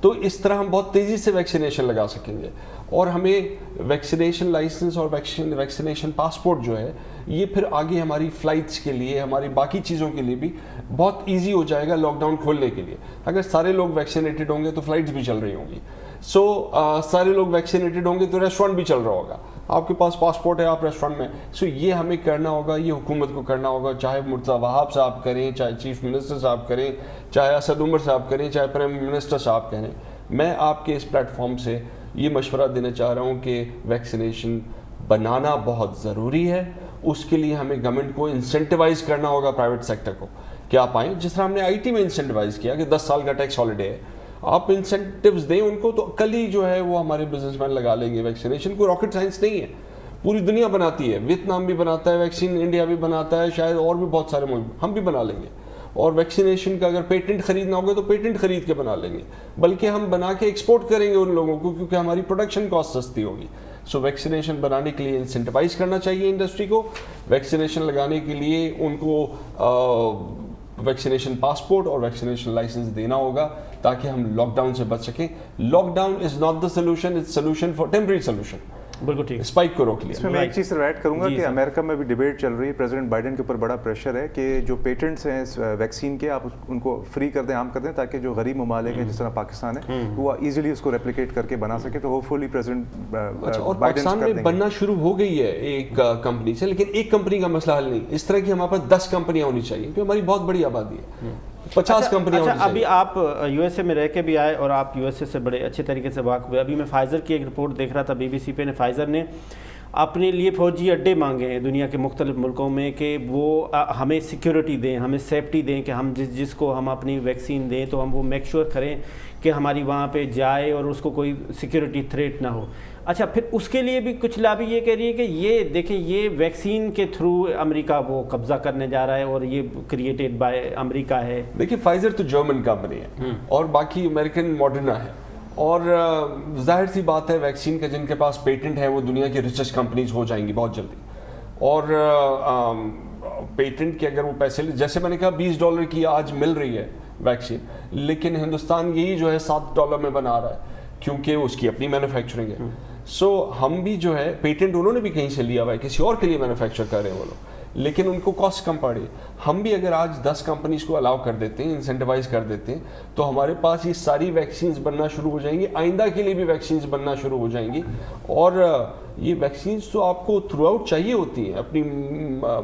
تو اس طرح ہم بہت تیزی سے ویکسینیشن لگا سکیں گے. اور ہمیں ویکسینیشن لائسنس اور ویکسینیشن پاسپورٹ جو ہے یہ پھر آگے ہماری فلائٹس کے لیے, ہماری باقی چیزوں کے لیے بھی بہت ایزی ہو جائے گا لاک ڈاؤن کھولنے کے لیے. اگر سارے لوگ ویکسینیٹڈ ہوں گے تو فلائٹس بھی چل رہی ہوں گی. سارے لوگ ویکسینیٹڈ ہوں گے تو ریسٹورینٹ بھی چل رہا ہوگا. آپ کے پاس پاسپورٹ ہے, آپ ریسٹورینٹ میں. یہ ہمیں کرنا ہوگا, یہ حکومت کو کرنا ہوگا, چاہے مرتضیٰ وہاب صاحب کریں, چاہے چیف منسٹر صاحب کریں, چاہے اسد عمر صاحب کریں, چاہے پرائم منسٹر صاحب کریں. میں آپ کے اس پلیٹ فارم سے یہ مشورہ دینا چاہ رہا ہوں کہ ویکسینیشن بنانا بہت ضروری ہے. اس کے لیے ہمیں گورنمنٹ کو انسینٹیوائز کرنا ہوگا, پرائیویٹ سیکٹر کو, کہ آپ آئیں. جس طرح ہم نے آئی ٹی میں انسینٹیوائز کیا کہ 10 سال کا ٹیکس ہالیڈے ہے, آپ انسینٹیوز دیں ان کو, تو کل ہی جو ہے وہ ہمارے بزنس مین لگا لیں گے. ویکسینیشن کوئی راکٹ سائنس نہیں ہے, پوری دنیا بناتی ہے. ویتنام بھی بناتا ہے ویکسین, انڈیا بھی بناتا ہے, شاید اور بھی بہت سارے ملک, ہم بھی بنا لیں گے. اور ویکسینیشن کا اگر پیٹنٹ خریدنا ہوگا تو پیٹنٹ خرید کے بنا لیں گے, بلکہ ہم بنا کے ایکسپورٹ کریں گے ان لوگوں کو, کیونکہ ہماری پروڈکشن کاسٹ سستی ہوگی. ویکسینیشن بنانے کے لیے انسینٹیوائز کرنا چاہیے انڈسٹری کو. ویکسینیشن لگانے کے لیے ان کو ویکسینیشن پاسپورٹ اور ویکسینیشن لائسنس دینا ہوگا تاکہ ہم لاک ڈاؤن سے بچ سکیں. Lockdown is not the solution, it's solution for temporary solution. بالکل ٹھیک. اسپائک کو روک لیا. اس میں میں ایک چیز ایڈ کروں گا کہ امریکہ میں بھی ڈیبیٹ چل رہی ہے, پریزیڈنٹ بائیڈن کے اوپر بڑا پریشر ہے کہ جو پیٹنٹس ہیں اس ویکسین کے, آپ ان کو فری کر دیں, عام کر دیں, تاکہ جو غریب ممالک ہیں جس طرح پاکستان ہے وہ ایزیلی اس کو ریپلیکیٹ کر کے بنا سکے. تو ہوپ فلی پریزیڈنٹ اور پاکستان میں بننا شروع ہو گئی ہے ایک کمپنی سے, لیکن ایک کمپنی کا مسئلہ حل نہیں. اس طرح کی ہمارے پاس 10 کمپنیاں ہونی چاہیے, کیونکہ ہماری بہت بڑی آبادی ہے. 50 کمپنیاں. ابھی آپ یو ایس اے میں رہ کے بھی آئے اور آپ یو ایس اے سے بڑے اچھے طریقے سے واقف ہوئے. ابھی میں فائزر کی ایک رپورٹ دیکھ رہا تھا بی بی سی پہ, فائزر نے اپنے لیے فوجی اڈے مانگے ہیں دنیا کے مختلف ملکوں میں کہ وہ ہمیں سیکیورٹی دیں, ہمیں سیفٹی دیں, کہ ہم جس کو ہم اپنی ویکسین دیں تو ہم وہ میک شور کریں کہ ہماری وہاں پہ جائے اور اس کو کوئی سیکیورٹی تھریٹ نہ ہو. اچھا, پھر اس کے لیے بھی کچھ لابی یہ کہہ رہی ہے کہ یہ دیکھیں یہ ویکسین کے تھرو امریکہ وہ قبضہ کرنے جا رہا ہے اور یہ کریٹڈ بائی امریکہ ہے. دیکھیے فائزر تو جرمن کمپنی ہے اور باقی امریکن ماڈرنا ہے, اور ظاہر سی بات ہے ویکسین کا جن کے پاس پیٹنٹ ہے وہ دنیا کی ریچسٹ کمپنیز ہو جائیں گی بہت جلدی. اور پیٹنٹ کے اگر وہ پیسے, جیسے میں نے کہا $20 کی آج مل رہی ہے ویکسین, لیکن ہندوستان یہی جو ہے $7 میں بنا رہا ہے کیونکہ اس کی اپنی مینوفیکچرنگ ہے. ہم بھی جو ہے پیٹنٹ انہوں نے بھی کہیں سے لیا ہوا ہے, کسی اور کے لیے مینوفیکچر کر رہے ہیں وہ لوگ, لیکن ان کو کاسٹ کم پڑ رہی ہے. ہم بھی اگر آج 10 کمپنیز کو الاؤ کر دیتے ہیں, انسینٹیوائز کر دیتے ہیں, تو ہمارے پاس یہ ساری ویکسینز بننا شروع ہو جائیں گی. آئندہ کے لیے بھی ویکسینز بننا شروع ہو جائیں گی. اور یہ ویکسینز تو آپ کو تھرو آؤٹ چاہیے ہوتی ہیں, اپنی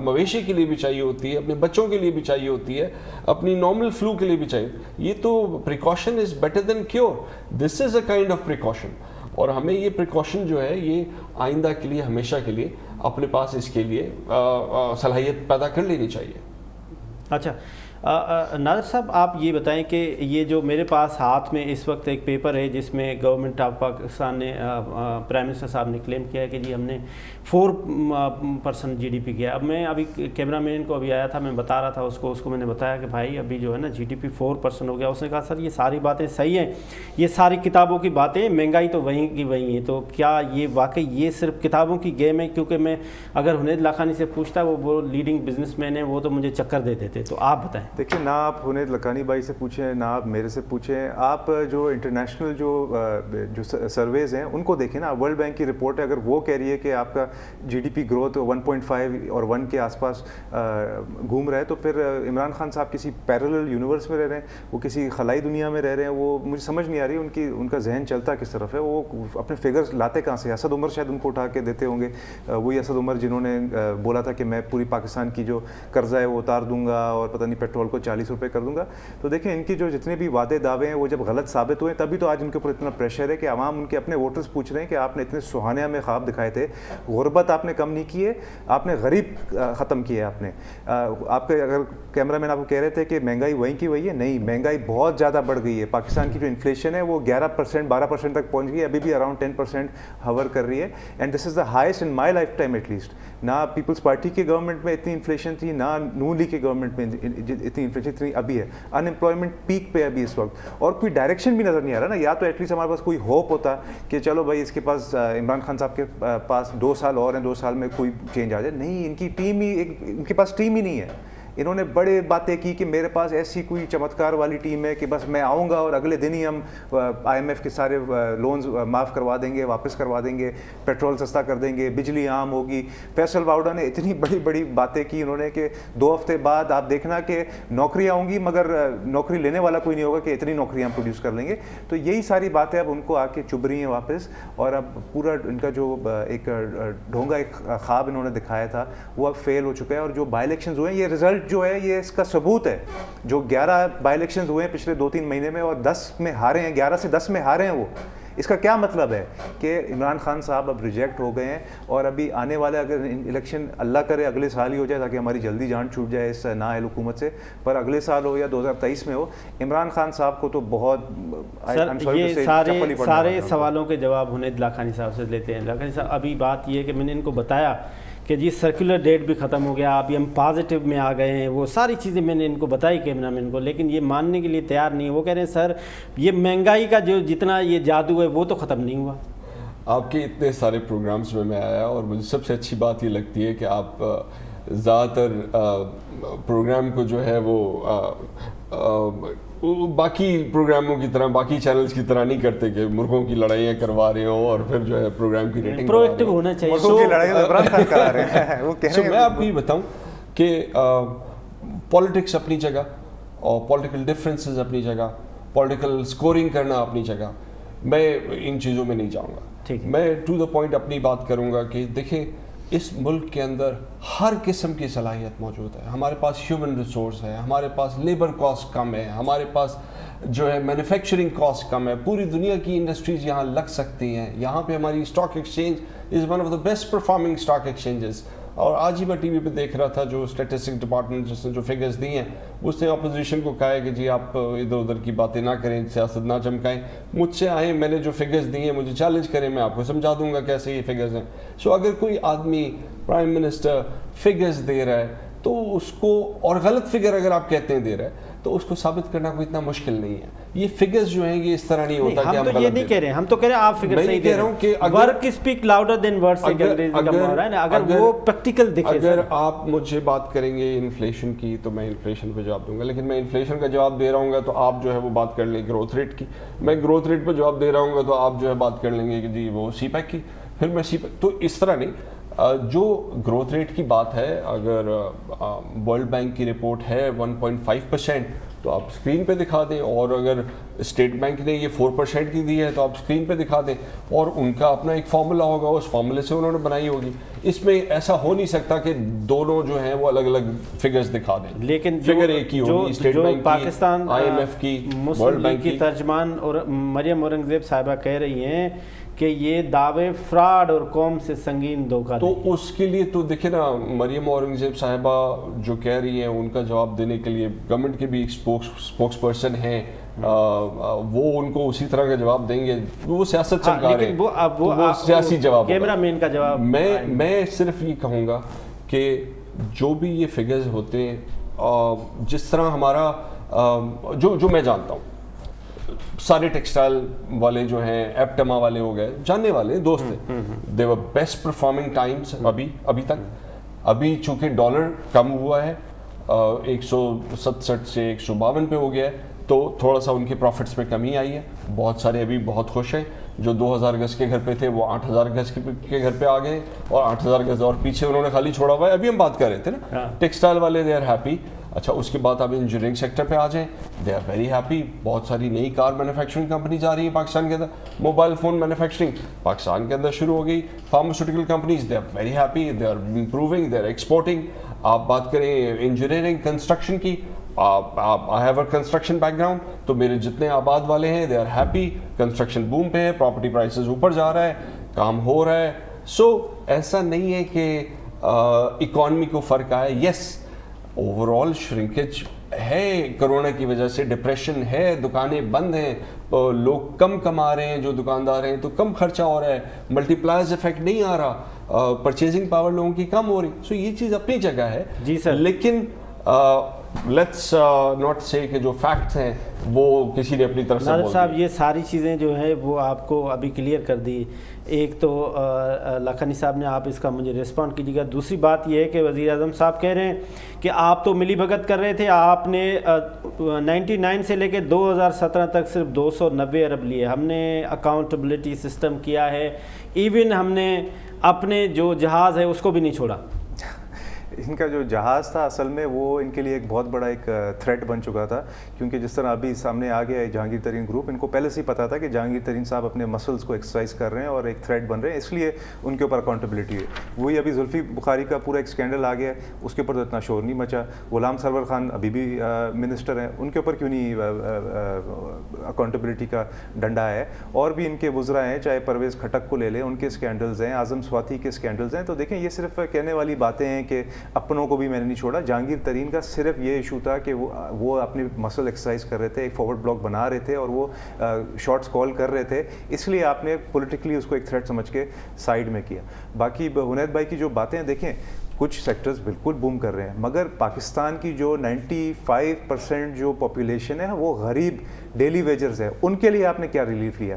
مویشی کے لیے بھی چاہیے ہوتی ہے, اپنے بچوں کے لیے بھی چاہیے ہوتی ہے, اپنی نارمل فلو کے لیے بھی چاہیے. یہ تو precaution is better than cure, this is a kind of precaution. اور ہمیں یہ پریکاشن جو ہے یہ آئندہ کے لیے ہمیشہ کے لیے اپنے پاس اس کے لیے صلاحیت پیدا کر لینی چاہیے. اچھا ناظر صاحب, آپ یہ بتائیں کہ یہ جو میرے پاس ہاتھ میں اس وقت ایک پیپر ہے جس میں گورنمنٹ آف پاکستان نے, پرائم منسٹر صاحب نے کلیم کیا ہے کہ جی ہم نے 4% جی ڈی پی کیا. اب میں ابھی کیمرہ مین کو ابھی آیا تھا, میں بتا رہا تھا اس کو میں نے بتایا کہ بھائی ابھی جو ہے نا جی ڈی پی 4% ہو گیا. اس نے کہا سر یہ ساری باتیں صحیح ہیں, یہ ساری کتابوں کی باتیں, مہنگائی تو وہیں کی وہیں ہے, تو کیا یہ واقعی یہ صرف کتابوں کی گیم ہے؟ کیونکہ میں اگر حنید لکھانی سے پوچھتا, وہ لیڈنگ بزنس مین ہیں, وہ تو مجھے چکر دیتے تھے. تو آپ بتائیں. دیکھیں, نہ آپ حنید لکھانی بھائی سے پوچھیں, نہ آپ میرے سے پوچھیں, آپ جو انٹرنیشنل جو سرویز ہیں ان کو دیکھیں نا. ورلڈ بینک کی رپورٹ ہے, اگر وہ کہہ رہی ہے کہ آپ کا جی ڈی پی گروتھ 1.5 اور 1 کے آس پاس گھوم رہا ہے, تو پھر عمران خان صاحب کسی پیرلل یونیورس میں رہ رہے ہیں, وہ کسی خلائی دنیا میں رہ رہے ہیں. وہ مجھے سمجھ نہیں آ رہی ان کا ذہن چلتا کس طرف ہے, وہ اپنے فگرز لاتے کہاں سے. اسد عمر شاید ان کو اٹھا کے دیتے ہوں گے, وہی اسد عمر جنہوں نے بولا تھا کہ میں پوری پاکستان کی جو قرضہ ہے وہ اتار دوں گا اور پتہ نہیں پیٹرول کو 40 روپے کر دوں گا. تو دیکھیں ان کی جو جتنے بھی وعدے دعوے ہیں وہ جب غلط ثابت ہوئے تبھی تو آج ان کے اوپر اتنا پریشر ہے کہ عوام ان کے اپنے ووٹرز پوچھ رہے ہیں کہ آپ نے اتنے سہانے میں خواب دکھائے تھے, غربت آپ نے کم نہیں کی ہے, آپ نے غریب ختم کیا ہے. آپ نے آپ کے اگر کیمرہ مین آپ کو کہہ رہے تھے کہ مہنگائی وہیں کی وہی ہے, نہیں, مہنگائی بہت زیادہ بڑھ گئی ہے. پاکستان کی جو انفلیشن ہے وہ 11% 12% تک پہنچ گئی ہے, ابھی بھی اراؤنڈ 10% ہور کر رہی ہے. And this is the highest in my lifetime at least. نہ پیپلز پارٹی کے گورنمنٹ میں اتنی انفلیشن تھی, نہ نون لیگ کے گورنمنٹ میں اتنی انفلیشن اتنی ابھی ہے. ان امپلائمنٹ پیک پہ ابھی اس وقت, اور کوئی ڈائریکشن بھی نظر نہیں آ رہا نا. یا تو ایٹ لیسٹ ہمارے پاس کوئی ہوپ ہوتا کہ چلو بھائی اس کے پاس عمران خان صاحب کے پاس 2 سال اور ہیں, 2 سال میں کوئی چینج آ جائے. نہیں, ان کی ٹیم ہی ان کے پاس ٹیم ہی نہیں ہے. انہوں نے بڑے باتیں کی کہ میرے پاس ایسی کوئی چمتکار والی ٹیم ہے کہ بس میں آؤں گا اور اگلے دن ہی ہم IMF کے سارے لونز معاف کروا دیں گے, واپس کروا دیں گے, پیٹرول سستا کر دیں گے, بجلی عام ہوگی. فیصل واؤڈا نے اتنی بڑی بڑی باتیں کی انہوں نے کہ 2 ہفتے بعد آپ دیکھنا کہ نوکریاں ہوں گی مگر نوکری لینے والا کوئی نہیں ہوگا کہ اتنی نوکریاں ہم پروڈیوس کر لیں گے. تو یہی ساری باتیں اب ان کو آ کے چبھ رہی ہیں واپس, اور اب پورا ان کا جو ایک ڈھونگا ایک خواب انہوں نے دکھایا تھا وہ اب فیل ہو چکا ہے. اور جو بائی الیکشنز ہوئے ہیں, یہ رزلٹ جو ہے یہ اس کا ثبوت ہے. جو 11 بائی الیکشنز ہوئے ہیں پچھلے 2-3 مہینے میں اور 10 میں ہارے ہیں, 11 سے 10 میں ہارے ہیں وہ. اس کا کیا مطلب ہے کہ عمران خان صاحب اب ریجیکٹ ہو گئے ہیں, اور ابھی آنے والے اگر الیکشن اللہ کرے اگلے سال ہی ہو جائے تاکہ ہماری جلدی جان چھوٹ جائے اس نااہل حکومت سے, پر اگلے سال ہو یا 2023 میں ہو, عمران خان صاحب کو تو بہت یہ سارے سوالوں کے جواب ہونے دلاخانی صاحب سے لیتے ہیں. دلاخانی صاحب, ابھی بات یہ ہے کہ میں نے ان کو بتایا کہ جی سرکولر ڈیٹ بھی ختم ہو گیا, ابھی ہم پازیٹیو میں آ گئے ہیں, وہ ساری چیزیں میں نے ان کو بتائی کیمرہ مین کو, لیکن یہ ماننے کے لیے تیار نہیں ہے. وہ کہہ رہے ہیں سر یہ مہنگائی کا جو جتنا یہ جادو ہے وہ تو ختم نہیں ہوا. آپ کے اتنے سارے پروگرامز میں آیا اور مجھے سب سے اچھی بات یہ لگتی ہے کہ آپ زیادہ تر پروگرام کو جو ہے وہ باقی پروگراموں کی طرح, باقی چینلز کی طرح نہیں کرتے کہ مرغوں کی لڑائیاں کروا رہے ہوں اور پھر جو ہے پروگرام کی ریٹنگ پرو ایکٹیو ہونا چاہیے. مرغوں کی لڑائی عمران خان کرا رہے ہیں وہ کہہ رہے ہیں. میں آپ کو یہ بتاؤں کہ پولیٹکس اپنی جگہ اور پولیٹیکل ڈفرینسز اپنی جگہ, پولیٹیکل سکورنگ کرنا اپنی جگہ, میں ان چیزوں میں نہیں جاؤں گا. میں ٹو دا پوائنٹ اپنی بات کروں گا کہ دیکھیں اس ملک کے اندر ہر قسم کی صلاحیت موجود ہے. ہمارے پاس ہیومن ریسورس ہے, ہمارے پاس لیبر کاسٹ کم ہے, ہمارے پاس جو ہے مینوفیکچرنگ کاسٹ کم ہے, پوری دنیا کی انڈسٹریز یہاں لگ سکتی ہیں. یہاں پہ ہماری stock exchange is one of the best performing stock exchanges. اور آج ہی میں ٹی وی پہ دیکھ رہا تھا جو اسٹیٹسٹک ڈپارٹمنٹ جس نے جو فگرز دی ہیں, اس نے اپوزیشن کو کہا ہے کہ جی آپ ادھر ادھر کی باتیں نہ کریں, سیاست نہ چمکائیں, مجھ سے آئیں, میں نے جو فگرز دی ہیں مجھے چیلنج کریں, میں آپ کو سمجھا دوں گا کیسے یہ فگرز ہیں. سو اگر کوئی آدمی پرائم منسٹر فگرز دے رہا ہے تو اس کو, اور غلط فگر اگر آپ کہتے ہیں دے رہا ہے تو اس کو ثابت کرنا کوئی اتنا مشکل نہیں ہے. یہ فگرز جو ہیں یہ اس طرح نہیں ہوتا کہ ہم تو یہ نہیں کہہ رہے ہیں, ہم تو کہہ رہے ہیں آپ فگر صحیح دے رہے ہیں. Work speak louder than words سے انگریزی کا معنی ہے نا, اگر وہ پریکٹیکل دکھے. اگر آپ مجھے بات کریں گے انفلیشن کی تو میں انفلیشن پہ جواب دوں گا, لیکن میں انفلیشن کا جواب دے رہا ہوں گا تو آپ جو ہے وہ بات کر لیں گروتھ ریٹ کی. میں گروتھ ریٹ پہ جواب دے رہا ہوں گا تو آپ جو ہے بات کر لیں گے کہ جی وہ سی پیک کی, پھر میں سی پیک. تو اس طرح نہیں. جو گروتھ ریٹ کی بات ہے, اگر ورلڈ بینک کی رپورٹ ہے 1.5% تو آپ اسکرین پہ دکھا دیں, اور اگر اسٹیٹ بینک نے یہ 4% کی دی ہے تو آپ اسکرین پہ دکھا دیں, اور ان کا اپنا ایک فارمولا ہوگا, اس فارمولے سے انہوں نے بنائی ہوگی. اس میں ایسا ہو نہیں سکتا کہ دونوں جو ہیں وہ الگ الگ فگرز دکھا دیں, لیکن فگر ایک ہی ہوگی, اسٹیٹ بینک پاکستان IMF کی, مسلم لیگ کی ترجمان اور مریم اورنگزیب صاحبہ کہہ رہی ہیں کہ یہ دعوے فراڈ اور قوم سے سنگین دھوکہ. تو اس کے لیے تو دیکھیں نا, مریم اورنگزیب صاحبہ جو کہہ رہی ہیں ان کا جواب دینے کے لیے گورنمنٹ کے بھی ایک اسپوکس پرسن ہیں, وہ ان کو اسی طرح کا جواب دیں گے. وہ سیاست چمکا رہے ہیں, وہ سیاسی جواب. کیمرہ مین کا جواب. میں صرف یہ کہوں گا کہ جو بھی یہ فگرز ہوتے ہیں, جس طرح ہمارا جو میں جانتا ہوں, سارے ٹیکسٹائل والے جو ہیں, ایپٹما والے ہو گئے, جاننے والے دوست ہیں, دے ور بیسٹ پرفارمنگ ٹائمز ابھی تک. ابھی چونکہ ڈالر کم ہوا ہے, 167 سے 152 پہ ہو گیا ہے, تو تھوڑا سا ان کے پروفٹس میں کمی آئی ہے. بہت سارے ابھی بہت خوش ہیں, جو 2000 گز کے گھر پہ تھے وہ 8000 گز کے گھر پہ آ گئے, اور 8000 گز اور پیچھے انہوں نے خالی چھوڑا ہوا ہے. ابھی ہم بات کر رہے تھے نا, ٹیکسٹائل والے دے آر ہیپی. اچھا, اس کے بعد آپ انجینئرنگ سیکٹر پہ آ جائیں, دے آر ویری ہیپی. بہت ساری نئی کار مینوفیکچرنگ کمپنیز آ رہی ہیں پاکستان کے اندر, موبائل فون مینوفیکچرنگ پاکستان کے اندر شروع ہو گئی. Pharmaceutical companies, they are very happy, they are improving, they are exporting. آپ بات کریں انجینئرنگ کنسٹرکشن کی, I have a construction background, تو میرے جتنے آباد والے ہیں they are happy. Construction boom پہ ہے, پراپرٹی پرائسز اوپر جا رہا ہے, کام ہو رہا ہے. سو ایسا نہیں ہے کہ اکانومی کو فرق آیا. یس, اوور آل شرنکیج ہے کرونا کی وجہ سے, ڈپریشن ہے, دکانیں بند ہیں, لوگ کم کما رہے ہیں, جو دکاندار ہیں تو کم خرچہ ہو رہا ہے, ملٹی پلائرز افیکٹ نہیں آ رہا, پرچیزنگ پاور لوگوں کی کم ہو رہی. سو یہ چیز اپنی جگہ ہے. جی سر. لیکن لیٹس ناٹ سے کہ جو فیکٹس ہیں وہ کسی نے اپنی طرف سے ناظر بول صاحب دی. یہ ساری چیزیں جو ہیں وہ آپ کو ابھی کلیئر کر دی. ایک تو لاکھانی صاحب نے, آپ اس کا مجھے ریسپونڈ کیجیے گا. دوسری بات یہ ہے کہ وزیر اعظم صاحب کہہ رہے ہیں کہ آپ تو ملی بھگت کر رہے تھے, آپ نے 99 سے لے کے 2017 تک صرف 290 ارب لیے, ہم نے اکاؤنٹیبلٹی سسٹم کیا ہے, ایون ہم نے اپنے جو جہاز ہے اس کو بھی نہیں چھوڑا. ان کا جو جہاز تھا اصل میں وہ ان کے لیے ایک بہت بڑا ایک تھریٹ بن چکا تھا, کیونکہ جس طرح ابھی سامنے آ گیا ہے جہانگیر ترین گروپ, ان کو پہلے سے ہی پتا تھا کہ جہانگیر ترین صاحب اپنے مسلس کو ایکسرسائز کر رہے ہیں اور ایک تھریٹ بن رہے ہیں, اس لیے ان کے اوپر اکاؤنٹیبلٹی ہے. وہی ابھی زلفی بخاری کا پورا ایک اسکینڈل آ گیا ہے, اس کے اوپر تو اتنا شور نہیں مچا. غلام سرور خان ابھی بھی منسٹر ہیں, ان کے اوپر کیوں نہیں اکاؤنٹیبلٹی کا ڈنڈا ہے. اور بھی ان کے وزراء ہیں, چاہے پرویز کھٹک کو لے لیں, ان کے اسکینڈلز ہیں, اعظم سواتی کے اسکینڈلز ہیں. تو دیکھیں یہ صرف کہنے والی باتیں ہیں کہ اپنوں کو بھی میں نے نہیں چھوڑا. جہانگیر ترین کا صرف یہ ایشو تھا کہ وہ اپنی مسل ایکسرسائز کر رہے تھے, ایک فارورڈ بلاک بنا رہے تھے اور وہ شارٹس کال کر رہے تھے, اس لیے آپ نے پولیٹیکلی اس کو ایک تھریٹ سمجھ کے سائیڈ میں کیا. باقی حنید بھائی کی جو باتیں دیکھیں, کچھ سیکٹرز بالکل بوم کر رہے ہیں, مگر پاکستان کی جو 95% جو پاپولیشن ہے وہ غریب ڈیلی ویجرز ہے, ان کے لیے آپ نے کیا ریلیف لیا؟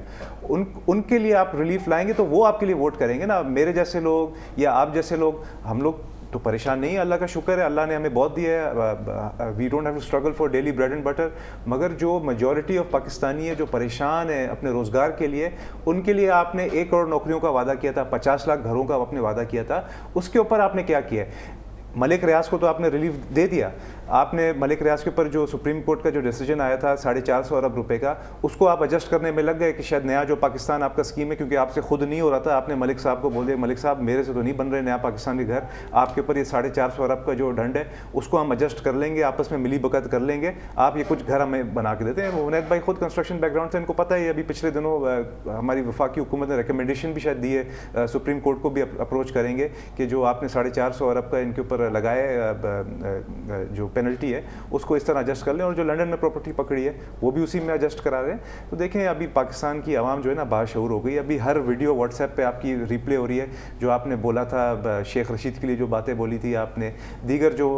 ان کے لیے آپ ریلیف لائیں گے تو وہ آپ کے لیے ووٹ کریں گے نا. میرے جیسے لوگ یا آپ جیسے لوگ, ہم لوگ تو پریشان نہیں, اللہ کا شکر ہے, اللہ نے ہمیں بہت دیا ہے, we don't have to struggle for daily bread and butter. مگر جو میجورٹی آف پاکستانی ہے جو پریشان ہے اپنے روزگار کے لیے, ان کے لیے آپ نے 1 کروڑ نوکریوں کا وعدہ کیا تھا, 50 لاکھ گھروں کا آپ نے وعدہ کیا تھا, اس کے اوپر آپ نے کیا کیا ہے؟ ملک ریاض کو تو آپ نے ریلیف دے دیا. آپ نے ملک ریاض کے اوپر جو سپریم کورٹ کا جو ڈیسیجن آیا تھا 450 ارب روپے کا, اس کو آپ ایڈجسٹ کرنے میں لگ گئے کہ شاید نیا جو پاکستان آپ کا اسکیم ہے, کیونکہ آپ سے خود نہیں ہو رہا تھا, آپ نے ملک صاحب کو بول دیا ملک صاحب میرے سے تو نہیں بن رہے نیا پاکستان کے گھر, آپ کے اوپر یہ 450 ارب کا جو ڈنڈ ہے اس کو ہم ایڈجسٹ کر لیں گے, آپس میں ملی بھگت کر لیں گے, آپ یہ کچھ گھر ہمیں بنا کے دیتے ہیں. حنید بھائی خود کنسٹرکشن بیک گراؤنڈ سے, ان کو پتہ ہے, ابھی پچھلے دنوں ہماری وفاقی حکومت نے ریکمنڈیشن بھی شاید دی ہے, سپریم کورٹ کو بھی اپروچ کریں گے کہ جو آپ نے 450 ارب کا ان کے اوپر لگائے جو پینلٹی ہے اس کو اس طرح ایڈجسٹ کر لیں, اور جو لنڈن میں پراپرٹی پکڑی ہے وہ بھی اسی میں ایڈجسٹ کرا دیں. تو دیکھیں ابھی پاکستان کی عوام جو ہے نا باشعور ہو گئی, ابھی ہر ویڈیو واٹس ایپ پہ آپ کی ریپلے ہو رہی ہے. جو آپ نے بولا تھا شیخ رشید کے لیے جو باتیں بولی تھی آپ نے, دیگر جو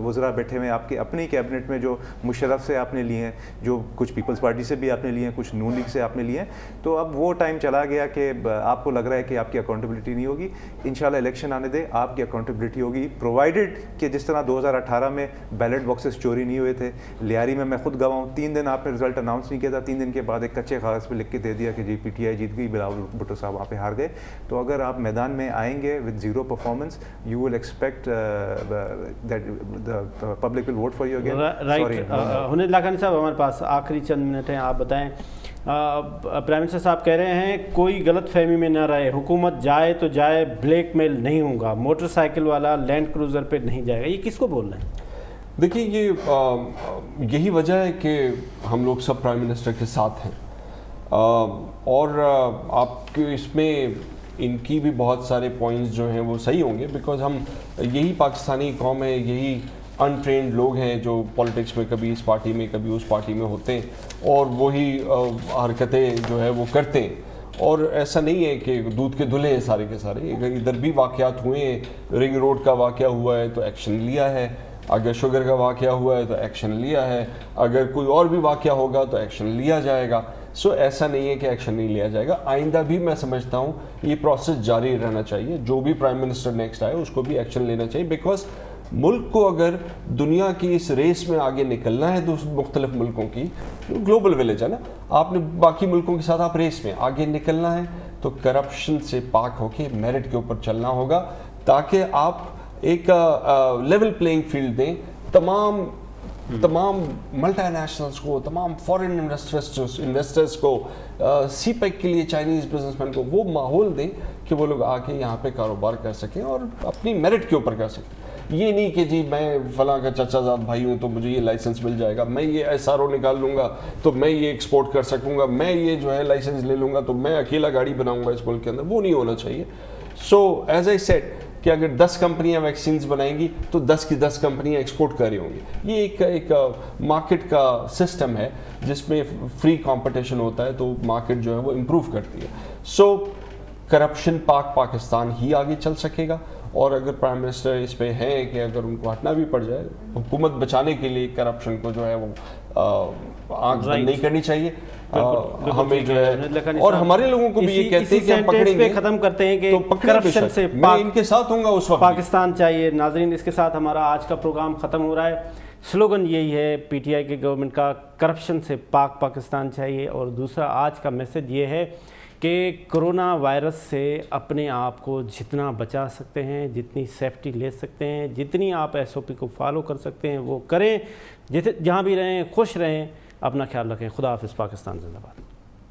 وزراء بیٹھے ہوئے آپ کے اپنی کیبنٹ میں, جو مشرف سے آپ نے لیے ہیں, جو کچھ پیپلز پارٹی سے بھی آپ نے لیے ہیں, کچھ نون لیگ سے آپ نے لیے ہیں, تو اب وہ ٹائم چلا گیا کہ آپ کو لگ رہا ہے کہ آپ کی اکاؤنٹیبلٹی نہیں ہوگی. انشاءاللہ الیکشن آنے دیں, آپ کی اکاؤنٹیبلٹی ہوگی, پرووائڈیڈ کہ جس طرح 2018 میں بیلٹ باکسز چوری نہیں ہوئے تھے. لیاری میں خود گواہ ہوں, 3 دن آپ نے رزلٹ اناؤنس نہیں کیا تھا, 3 دن کے بعد ایک کچے کاغذ پہ لکھ کے دے دیا کہ جی پی ٹی آئی جیت گئی, بلاول بھٹو صاحب وہاں پہ ہار گئے. تو اگر آپ میدان میں آئیں گے with zero performance, you will expect that the public will vote for you again. Right. Hunaid Lakhani sahab ہمارے پاس آخری چند منٹ ہیں, آپ بتائیں. پرائم منسٹر صاحب کہہ رہے ہیں کوئی غلط فہمی میں نہ رہے, حکومت جائے تو جائے, بلیک میل نہیں ہوگا, موٹر سائیکل والا لینڈ کروزر پہ نہیں جائے گا. یہ کس کو بول رہے ہیں؟ دیکھیے یہی وجہ ہے کہ ہم لوگ سب پرائم منسٹر کے ساتھ ہیں, اور آپ کے اس میں ان کی بھی بہت سارے پوائنٹس جو ہیں وہ صحیح ہوں گے, بیکاز ہم یہی پاکستانی قوم ہے, یہی انٹرینڈ لوگ ہیں جو پالیٹکس میں کبھی اس پارٹی میں کبھی اس پارٹی میں ہوتے ہیں, اور وہی حرکتیں جو ہے وہ کرتے ہیں. اور ایسا نہیں ہے کہ دودھ کے دھلے ہیں سارے کے سارے, ادھر بھی واقعات ہوئے ہیں, رنگ روڈ کا واقعہ ہوا ہے تو ایکشن لیا ہے, اگر شوگر کا واقعہ ہوا ہے تو ایکشن لیا ہے, اگر کوئی اور بھی واقعہ ہوگا تو ایکشن لیا جائے گا. سو ایسا نہیں ہے کہ ایکشن نہیں لیا جائے گا. آئندہ بھی میں سمجھتا ہوں یہ پروسیس جاری رہنا چاہیے, جو بھی پرائم منسٹر نیکسٹ آئے اس کو بھی ایکشن لینا چاہیے, بیکاز ملک کو اگر دنیا کی اس ریس میں آگے نکلنا ہے, مختلف ملکوں کی گلوبل ولیج ہے نا, آپ نے باقی ملکوں کے ساتھ آپ ریس میں آگے نکلنا ہے تو کرپشن سے پاک ہو کے میرٹ کے اوپر چلنا ہوگا, تاکہ آپ ایک لیول پلینگ فیلڈ دیں تمام ملٹی نیشنلز کو, تمام فورن انویسٹرز کو, سی پیک کے لیے چائنیز بزنس مین کو وہ ماحول دیں کہ وہ لوگ آ کے یہاں پہ کاروبار کر سکیں اور اپنی میرٹ کے اوپر کر سکیں. یہ نہیں کہ جی میں فلاں کا چچا زاد بھائی ہوں تو مجھے یہ لائسنس مل جائے گا, میں یہ ایس آر او نکال لوں گا تو میں یہ ایکسپورٹ کر سکوں گا, میں یہ جو ہے لائسنس لے لوں گا تو میں اکیلا گاڑی بناؤں گا اس ملک کے اندر. وہ نہیں ہونا چاہیے. سو ایز آئی سیڈ کہ اگر 10 کمپنیاں ویکسینز بنائیں گی تو 10 کی 10 کمپنیاں ایکسپورٹ کر رہی ہوں گی. یہ ایک مارکیٹ کا سسٹم ہے جس میں فری کمپٹیشن ہوتا ہے تو مارکیٹ جو ہے وہ امپروو کرتی ہے. سو کرپشن پاکستان ہی آگے چل سکے گا, اور اگر پرائم منسٹر اس پہ ہیں کہ اگر ان کو ہٹنا بھی پڑ جائے، حکومت بچانے کے لیے کرپشن کو جو ہے وہ آنکھ بند نہیں کرنی چاہیے. ہمیں جو ہے اور ہمارے لوگوں کو بھی یہ کہتے ہیں کہ ہم پکڑیں گے، ختم کرتے ہیں کہ کرپشن سے میں ان کے ساتھ ہوں گا اس وقت پاکستان چاہیے. ناظرین، اس کے ساتھ ہمارا آج کا پروگرام ختم ہو رہا ہے. سلوگن یہی ہے پی ٹی آئی کے گورنمنٹ کا، کرپشن سے پاک پاکستان چاہیے. اور دوسرا آج کا میسج یہ ہے کہ کرونا وائرس سے اپنے آپ کو جتنا بچا سکتے ہیں، جتنی سیفٹی لے سکتے ہیں، جتنی آپ ایس او پی کو فالو کر سکتے ہیں وہ کریں. جہاں بھی رہیں خوش رہیں، اپنا خیال رکھیں. خدا حافظ. پاکستان زندہ باد.